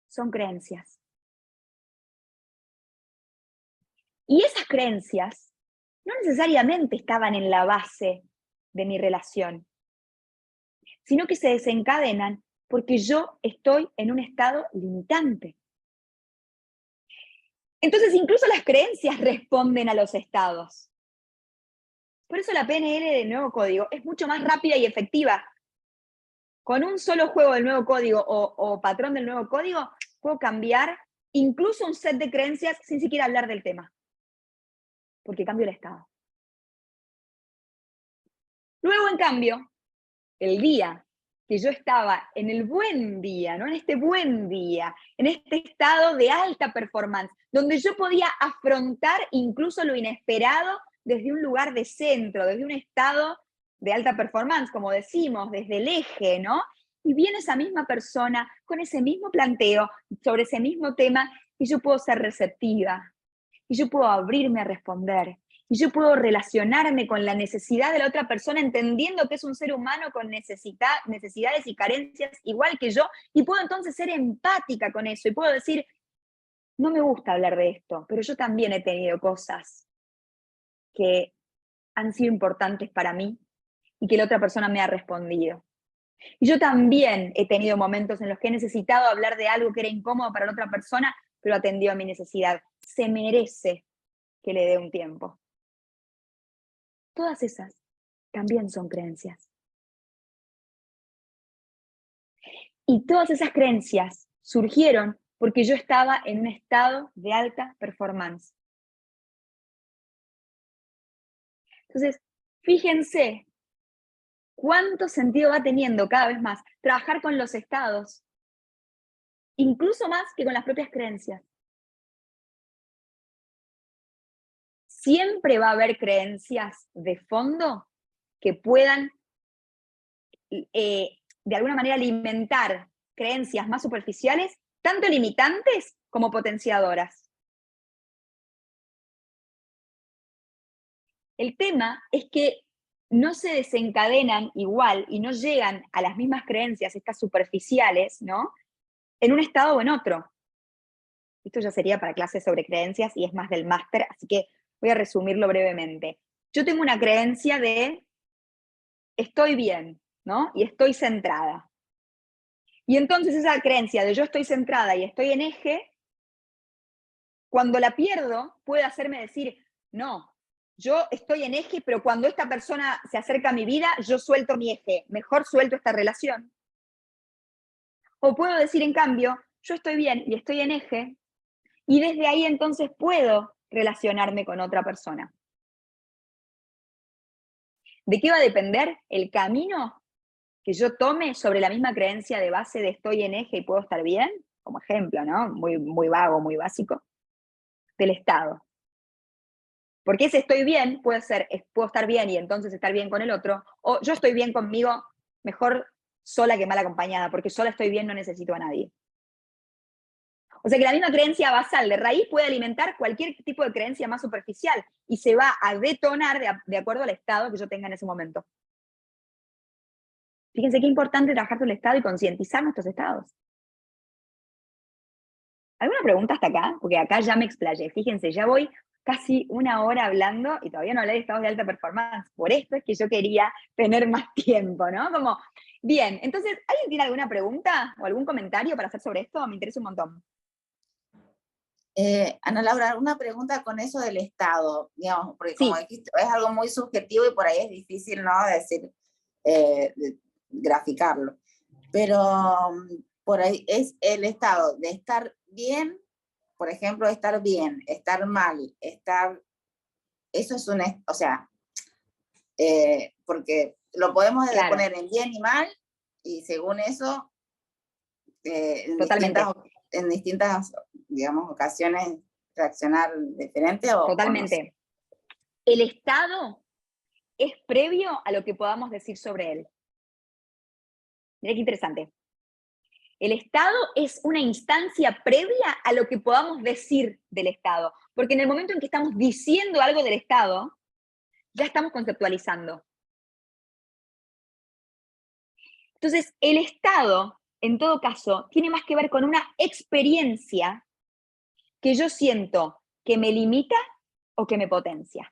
son creencias. Y esas creencias no necesariamente estaban en la base de mi relación, sino que se desencadenan porque yo estoy en un estado limitante. Entonces incluso las creencias responden a los estados. Por eso la PNL del nuevo código es mucho más rápida y efectiva. Con un solo juego del nuevo código o patrón del nuevo código, puedo cambiar incluso un set de creencias sin siquiera hablar del tema. Porque cambio el estado. Luego, en cambio, el día que yo estaba en el buen día, ¿no? En este buen día, en este estado de alta performance, donde yo podía afrontar incluso lo inesperado desde un lugar de centro, desde un estado de alta performance, como decimos, desde el eje, ¿no? Y viene esa misma persona con ese mismo planteo sobre ese mismo tema y yo puedo ser receptiva, y yo puedo abrirme a responder, y yo puedo relacionarme con la necesidad de la otra persona entendiendo que es un ser humano con necesidades y carencias igual que yo, y puedo entonces ser empática con eso, y puedo decir, no me gusta hablar de esto, pero yo también he tenido cosas que han sido importantes para mí y que la otra persona me ha respondido. Y yo también he tenido momentos en los que he necesitado hablar de algo que era incómodo para la otra persona, pero atendió a mi necesidad. Se merece que le dé un tiempo. Todas esas también son creencias. Y todas esas creencias surgieron porque yo estaba en un estado de alta performance. Entonces, fíjense cuánto sentido va teniendo cada vez más trabajar con los estados, incluso más que con las propias creencias. Siempre va a haber creencias de fondo que puedan de alguna manera alimentar creencias más superficiales, tanto limitantes como potenciadoras. El tema es que no se desencadenan igual y no llegan a las mismas creencias, estas superficiales, ¿no? En un estado o en otro. Esto ya sería para clases sobre creencias y es más del máster, así que voy a resumirlo brevemente. Yo tengo una creencia de estoy bien, ¿no? Y estoy centrada. Y entonces esa creencia de yo estoy centrada y estoy en eje, cuando la pierdo, puede hacerme decir, no, yo estoy en eje, pero cuando esta persona se acerca a mi vida, yo suelto mi eje, mejor suelto esta relación. O puedo decir, en cambio, yo estoy bien y estoy en eje, y desde ahí entonces puedo relacionarme con otra persona. ¿De qué va a depender el camino que yo tome sobre la misma creencia de base de estoy en eje y puedo estar bien? Como ejemplo, ¿no? Muy, muy vago, muy básico. Del estado. Porque ese estoy bien puede ser, puedo estar bien y entonces estar bien con el otro, o yo estoy bien conmigo, mejor sola que mal acompañada, porque sola estoy bien, no necesito a nadie. O sea que la misma creencia basal de raíz puede alimentar cualquier tipo de creencia más superficial y se va a detonar de acuerdo al estado que yo tenga en ese momento. Fíjense qué importante trabajar con el estado y concientizar nuestros estados. ¿Alguna pregunta hasta acá? Porque acá ya me explayé. Fíjense, ya voy casi una hora hablando y todavía no hablé de estados de alta performance. Por esto es que yo quería tener más tiempo, ¿no? Como, bien, entonces, ¿alguien tiene alguna pregunta o algún comentario para hacer sobre esto? Me interesa un montón. Ana Laura, una pregunta con eso del estado, digamos, porque Sí. como dijiste, es algo muy subjetivo y por ahí es difícil, ¿no? Decir, graficarlo. Pero por ahí es el estado de estar bien, por ejemplo, estar bien, estar mal, eso es un, o sea, porque lo podemos Claro. poner en bien y mal, y según eso, Totalmente. en distintas, digamos, ocasiones reaccionar diferente o Totalmente. no sé. El estado es previo a lo que podamos decir sobre él. Mira qué interesante. El estado es una instancia previa a lo que podamos decir del estado, porque en el momento en que estamos diciendo algo del estado, ya estamos conceptualizando. Entonces, el estado, en todo caso, tiene más que ver con una experiencia que yo siento que me limita o que me potencia.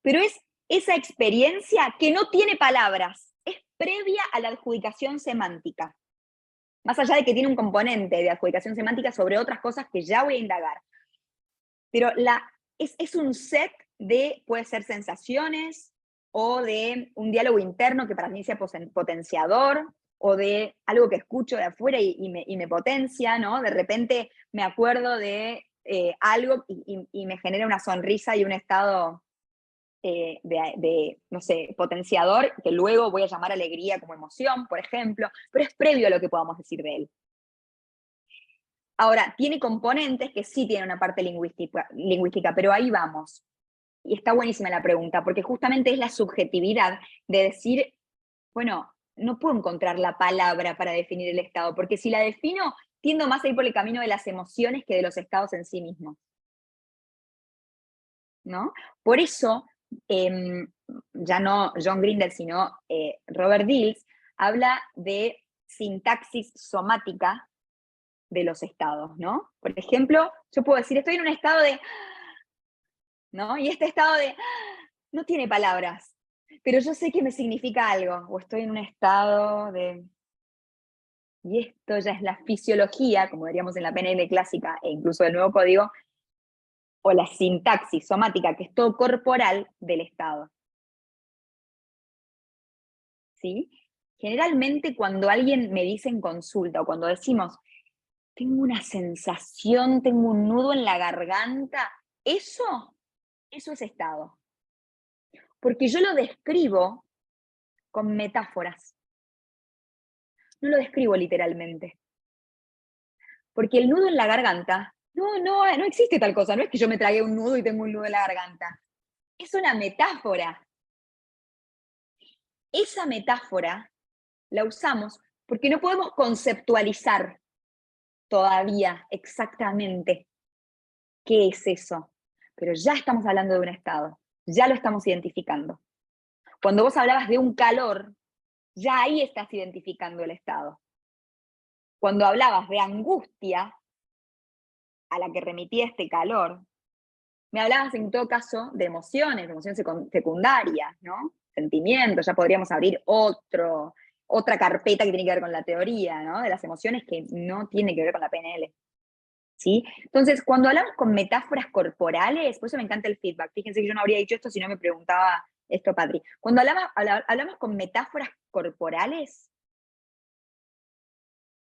Pero es esa experiencia que no tiene palabras, es previa a la adjudicación semántica. Más allá de que tiene un componente de adjudicación semántica sobre otras cosas que ya voy a indagar. pero es un set de, puede ser sensaciones, o de un diálogo interno que para mí sea potenciador, o de algo que escucho de afuera y me potencia, ¿no? De repente me acuerdo de algo y me genera una sonrisa y un estado no sé, potenciador, que luego voy a llamar alegría como emoción, por ejemplo, pero es previo a lo que podamos decir de él. Ahora, tiene componentes que sí tienen una parte lingüística, pero ahí vamos. Y está buenísima la pregunta, porque justamente es la subjetividad de decir, bueno, no puedo encontrar la palabra para definir el estado, porque si la defino, tiendo más a ir por el camino de las emociones que de los estados en sí mismos, ¿no? Por eso, ya no John Grinder, sino Robert Dills, habla de sintaxis somática de los estados, ¿no? Por ejemplo, yo puedo decir, estoy en un estado de, ¿no? Y este estado de, no tiene palabras, pero yo sé que me significa algo, o estoy en un estado de, y esto ya es la fisiología, como diríamos en la PNL clásica e incluso del nuevo código, o la sintaxis somática, que es todo corporal del estado. ¿Sí? Generalmente cuando alguien me dice en consulta, o cuando decimos, tengo una sensación, tengo un nudo en la garganta, eso es estado. Porque yo lo describo con metáforas. No lo describo literalmente. Porque el nudo en la garganta, no existe tal cosa. No es que yo me tragué un nudo y tengo un nudo en la garganta. Es una metáfora. Esa metáfora la usamos porque no podemos conceptualizar todavía exactamente qué es eso. Pero ya estamos hablando de un estado. Ya lo estamos identificando. Cuando vos hablabas de un calor, ya ahí estás identificando el estado. Cuando hablabas de angustia, a la que remitía este calor, me hablabas en todo caso de emociones secundarias, ¿no? Sentimientos, ya podríamos abrir otra carpeta que tiene que ver con la teoría, ¿no? De las emociones que no tiene que ver con la PNL. ¿Sí? Entonces, cuando hablamos con metáforas corporales, por eso me encanta el feedback. Fíjense que yo no habría dicho esto si no me preguntaba esto, Patri. Cuando hablamos con metáforas corporales,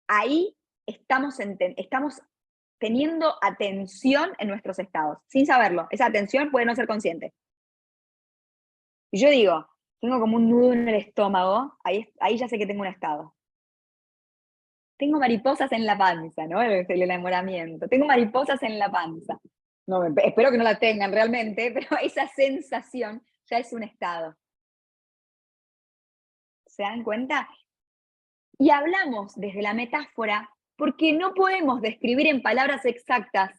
ahí estamos teniendo atención en nuestros estados, sin saberlo. Esa atención puede no ser consciente. Y yo digo, tengo como un nudo en el estómago, ahí ya sé que tengo un estado. Tengo mariposas en la panza, ¿no? El enamoramiento. Tengo mariposas en la panza. No, espero que no la tengan realmente, pero esa sensación ya es un estado. ¿Se dan cuenta? Y hablamos desde la metáfora porque no podemos describir en palabras exactas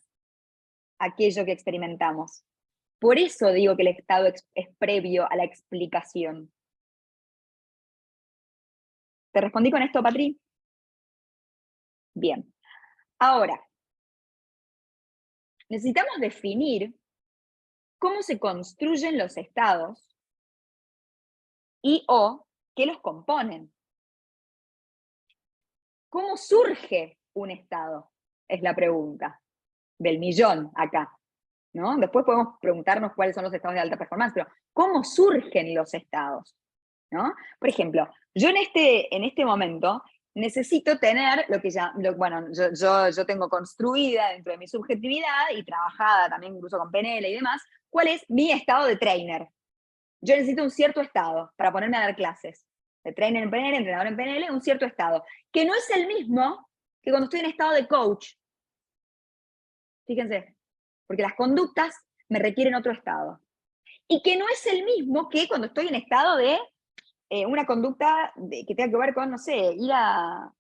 aquello que experimentamos. Por eso digo que el estado es previo a la explicación. ¿Te respondí con esto, Patri? Bien. Ahora, necesitamos definir cómo se construyen los estados y o qué los componen. ¿Cómo surge un estado? Es la pregunta del millón acá, ¿no? Después podemos preguntarnos cuáles son los estados de alta performance, pero ¿cómo surgen los estados? ¿No? Por ejemplo, yo en este momento necesito tener lo que yo tengo construida dentro de mi subjetividad y trabajada también incluso con PNL y demás, cuál es mi estado de trainer. Yo necesito un cierto estado para ponerme a dar clases. De trainer en PNL, entrenador en PNL, un cierto estado, que no es el mismo que cuando estoy en estado de coach. Fíjense, porque las conductas me requieren otro estado. Y que no es el mismo que cuando estoy en estado de una conducta que tenga que ver con, no sé, ir a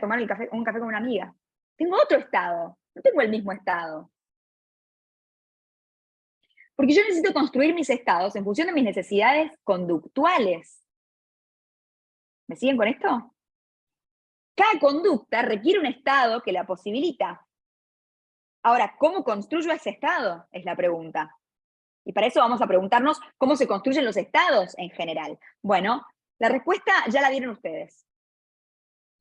tomar un café con una amiga. Tengo otro estado, no tengo el mismo estado. Porque yo necesito construir mis estados en función de mis necesidades conductuales. ¿Me siguen con esto? Cada conducta requiere un estado que la posibilita. Ahora, ¿cómo construyo ese estado? Es la pregunta. Y para eso vamos a preguntarnos cómo se construyen los estados en general. Bueno, la respuesta ya la dieron ustedes,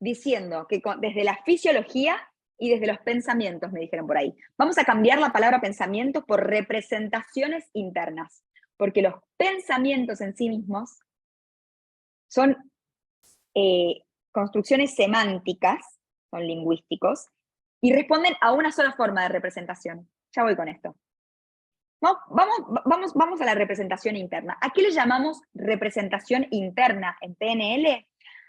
diciendo que desde la fisiología y desde los pensamientos, me dijeron por ahí. Vamos a cambiar la palabra pensamiento por representaciones internas, porque los pensamientos en sí mismos son construcciones semánticas, son lingüísticos, y responden a una sola forma de representación. Ya voy con esto. No, vamos a la representación interna. ¿A qué le llamamos representación interna en PNL?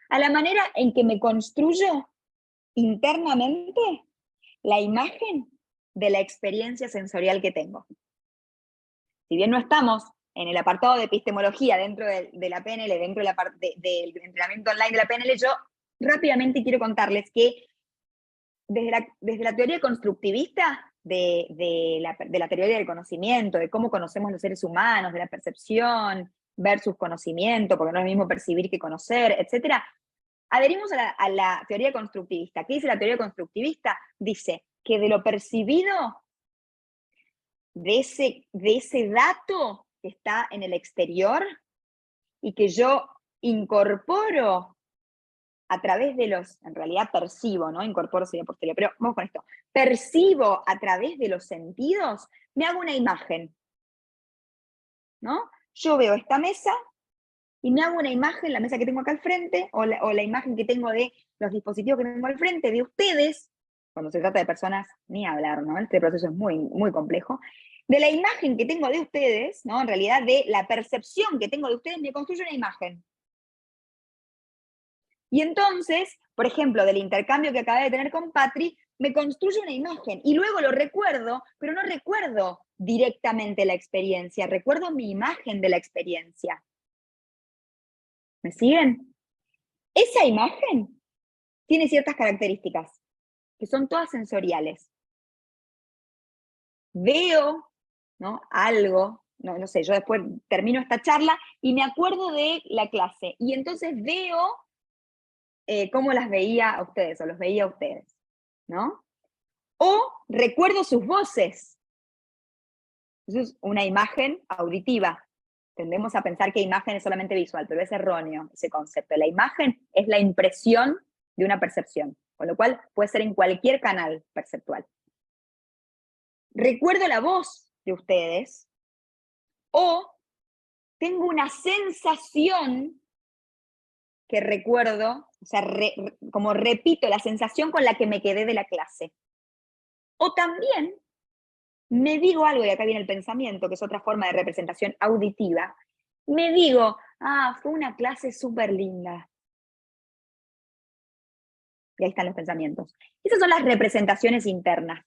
A la manera en que me construyo internamente la imagen de la experiencia sensorial que tengo. Si bien no estamos en el apartado de epistemología dentro de la PNL, dentro de la parte del entrenamiento online de la PNL, yo rápidamente quiero contarles que desde la teoría constructivista de la teoría del conocimiento, de cómo conocemos los seres humanos, de la percepción versus conocimiento, porque no es lo mismo percibir que conocer, etc., adherimos a la teoría constructivista. ¿Qué dice la teoría constructivista? Dice que de lo percibido, de ese dato que está en el exterior y que yo incorporo a través de en realidad percibo, ¿no? Incorporo sería posterior, pero vamos con esto. Percibo a través de los sentidos, me hago una imagen, ¿no? Yo veo esta mesa y me hago una imagen, la mesa que tengo acá al frente, o la imagen que tengo de los dispositivos que tengo al frente, de ustedes, cuando se trata de personas, ni hablar, ¿no? Este proceso es muy, muy complejo. De la imagen que tengo de ustedes, ¿no? En realidad, de la percepción que tengo de ustedes, me construyo una imagen. Y entonces, por ejemplo, del intercambio que acabé de tener con Patri, me construyo una imagen y luego lo recuerdo, pero no recuerdo directamente la experiencia, recuerdo mi imagen de la experiencia. ¿Me siguen? Esa imagen tiene ciertas características, que son todas sensoriales. Veo, ¿no? Algo, no sé, yo después termino esta charla y me acuerdo de la clase, y entonces veo cómo las veía a ustedes, o los veía a ustedes, ¿no? O recuerdo sus voces. Eso es una imagen auditiva. Tendemos a pensar que imagen es solamente visual, pero es erróneo ese concepto. La imagen es la impresión de una percepción, con lo cual puede ser en cualquier canal perceptual. Recuerdo la voz de ustedes, o tengo una sensación que recuerdo, o sea, como repito la sensación con la que me quedé de la clase. O también me digo algo, y acá viene el pensamiento, que es otra forma de representación auditiva. Me digo, fue una clase súper linda. Y ahí están los pensamientos. Esas son las representaciones internas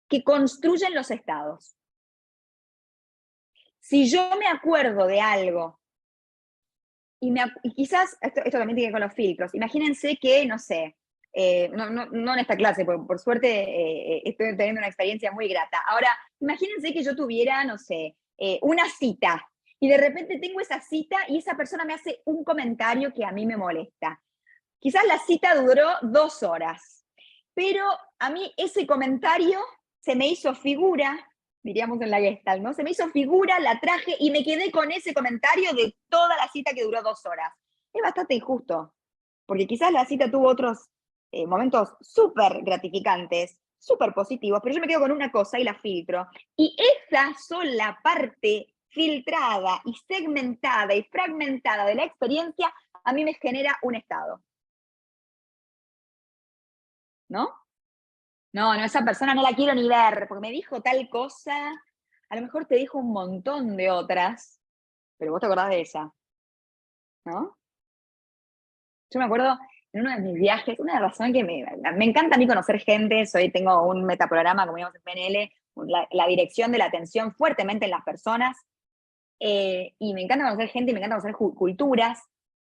que construyen los estados. Si yo me acuerdo de algo, y quizás, esto también tiene que ver con los filtros, imagínense que, no sé, no en esta clase, porque por suerte estoy teniendo una experiencia muy grata. Ahora, imagínense que yo tuviera, no sé, una cita, y de repente tengo esa cita y esa persona me hace un comentario que a mí me molesta. Quizás la cita duró 2 horas, pero a mí ese comentario se me hizo figura, diríamos en la Gestalt, ¿no? Se me hizo figura, la traje y me quedé con ese comentario de toda la cita que duró 2 horas. Es bastante injusto, porque quizás la cita tuvo otros momentos súper gratificantes, súper positivos, pero yo me quedo con una cosa y la filtro. Y esa sola parte filtrada y segmentada y fragmentada de la experiencia a mí me genera un estado. ¿No? No, esa persona no la quiero ni ver, porque me dijo tal cosa, a lo mejor te dijo un montón de otras, pero vos te acordás de esa, ¿no? Yo me acuerdo en uno de mis viajes, una razón que me encanta a mí conocer gente, tengo un metaprograma, como digamos en PNL, la dirección de la atención fuertemente en las personas, y me encanta conocer gente y me encanta conocer culturas,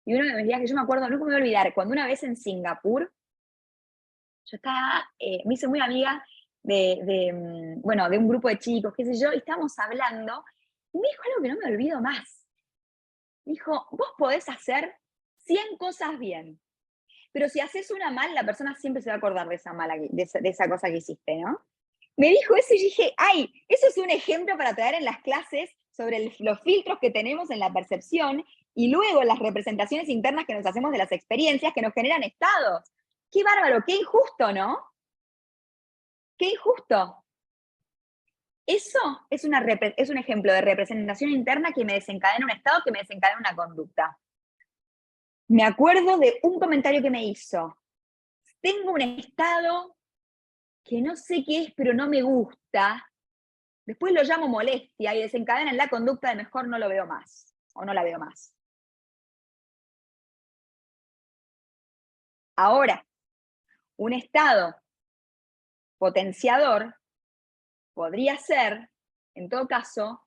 y uno de mis viajes, yo me acuerdo, nunca me voy a olvidar, cuando una vez en Singapur, yo estaba, me hice muy amiga de un grupo de chicos, qué sé yo, y estábamos hablando, y me dijo algo que no me olvido más. Me dijo, vos podés hacer 100 cosas bien, pero si haces una mal, la persona siempre se va a acordar de esa cosa que hiciste, ¿no? Me dijo eso y dije, ay, eso es un ejemplo para traer en las clases sobre los filtros que tenemos en la percepción y luego las representaciones internas que nos hacemos de las experiencias que nos generan estados. Qué bárbaro, qué injusto, ¿no? ¡Qué injusto! Eso es un ejemplo de representación interna que me desencadena un estado, que me desencadena una conducta. Me acuerdo de un comentario que me hizo. Tengo un estado que no sé qué es, pero no me gusta. Después lo llamo molestia y desencadena en la conducta de mejor no lo veo más, o no la veo más. Ahora, un estado potenciador podría ser, en todo caso,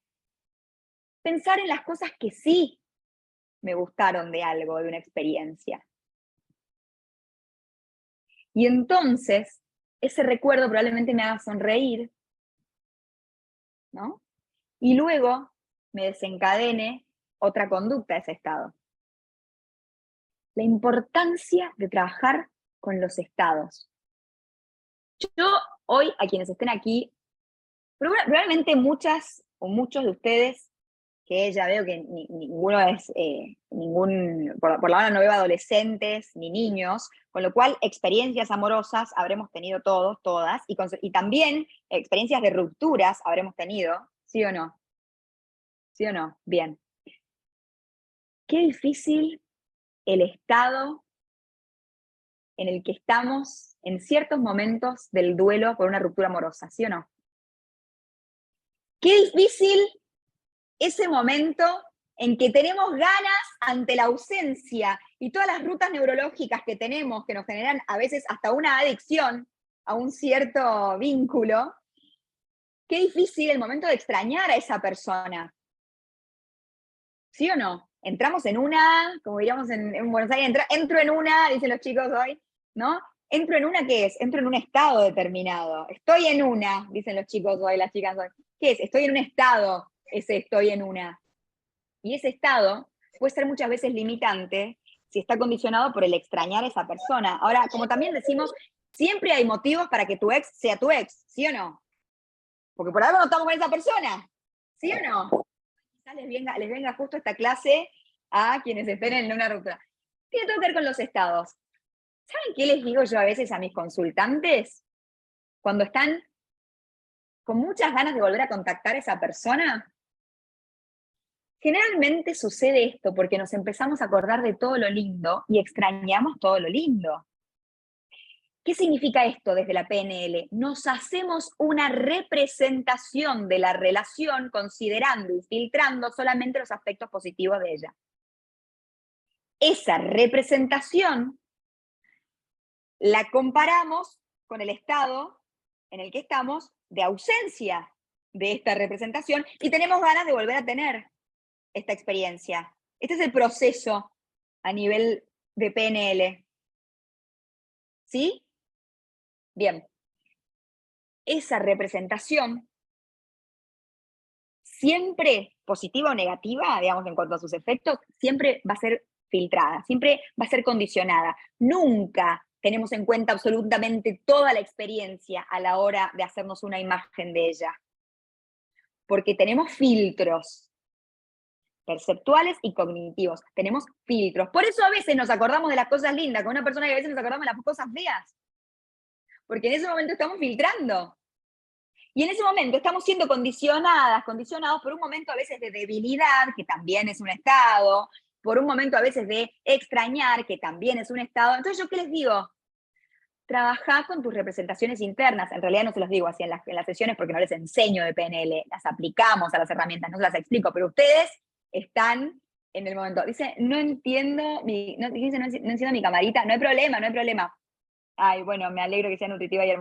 pensar en las cosas que sí me gustaron de algo, de una experiencia. Y entonces, ese recuerdo probablemente me haga sonreír, ¿no? Y luego me desencadene otra conducta de ese estado. La importancia de trabajar con los estados. Yo hoy, a quienes estén aquí, probablemente muchas o muchos de ustedes, que ya veo que ninguno es, por la hora no veo adolescentes ni niños, con lo cual experiencias amorosas habremos tenido todos, todas, y también experiencias de rupturas habremos tenido, ¿sí o no? ¿Sí o no? Bien. Qué difícil el estado en el que estamos en ciertos momentos del duelo por una ruptura amorosa, ¿sí o no? Qué difícil ese momento en que tenemos ganas ante la ausencia y todas las rutas neurológicas que tenemos, que nos generan a veces hasta una adicción a un cierto vínculo. Qué difícil el momento de extrañar a esa persona. ¿Sí o no? Entramos en una, como diríamos en Buenos Aires, entro en una, dicen los chicos hoy, ¿no? ¿Entro en una qué es? Entro en un estado determinado. Estoy en una, dicen los chicos hoy, las chicas hoy. ¿Qué es? Estoy en un estado, ese estoy en una. Y ese estado puede ser muchas veces limitante si está condicionado por el extrañar a esa persona. Ahora, como también decimos, siempre hay motivos para que tu ex sea tu ex, ¿sí o no? Porque por algo no estamos con esa persona, ¿sí o no? Quizás les venga justo esta clase a quienes estén en una ruptura. Tiene todo que ver con los estados. ¿Saben qué les digo yo a veces a mis consultantes? Cuando están con muchas ganas de volver a contactar a esa persona, generalmente sucede esto porque nos empezamos a acordar de todo lo lindo y extrañamos todo lo lindo. ¿Qué significa esto desde la PNL? Nos hacemos una representación de la relación considerando y filtrando solamente los aspectos positivos de ella. Esa representación la comparamos con el estado en el que estamos de ausencia de esta representación y tenemos ganas de volver a tener esta experiencia. Este es el proceso a nivel de PNL. ¿Sí? Bien. Esa representación, siempre positiva o negativa, digamos, en cuanto a sus efectos, siempre va a ser filtrada, siempre va a ser condicionada. Nunca tenemos en cuenta absolutamente toda la experiencia a la hora de hacernos una imagen de ella. Porque tenemos filtros perceptuales y cognitivos. Tenemos filtros. Por eso a veces nos acordamos de las cosas lindas con una persona y a veces nos acordamos de las cosas feas. Porque en ese momento estamos filtrando. Y en ese momento estamos siendo condicionados por un momento a veces de debilidad, que también es un estado, por un momento a veces de extrañar, que también es un estado. Entonces, ¿yo qué les digo? Trabajá con tus representaciones internas. En realidad no se los digo así en las sesiones porque no les enseño de PNL, las aplicamos a las herramientas, no se las explico, pero ustedes están en el momento. Dice, no entiendo mi camarita. No hay problema, no hay problema. Ay, bueno, me alegro que sea nutritiva y hermosa.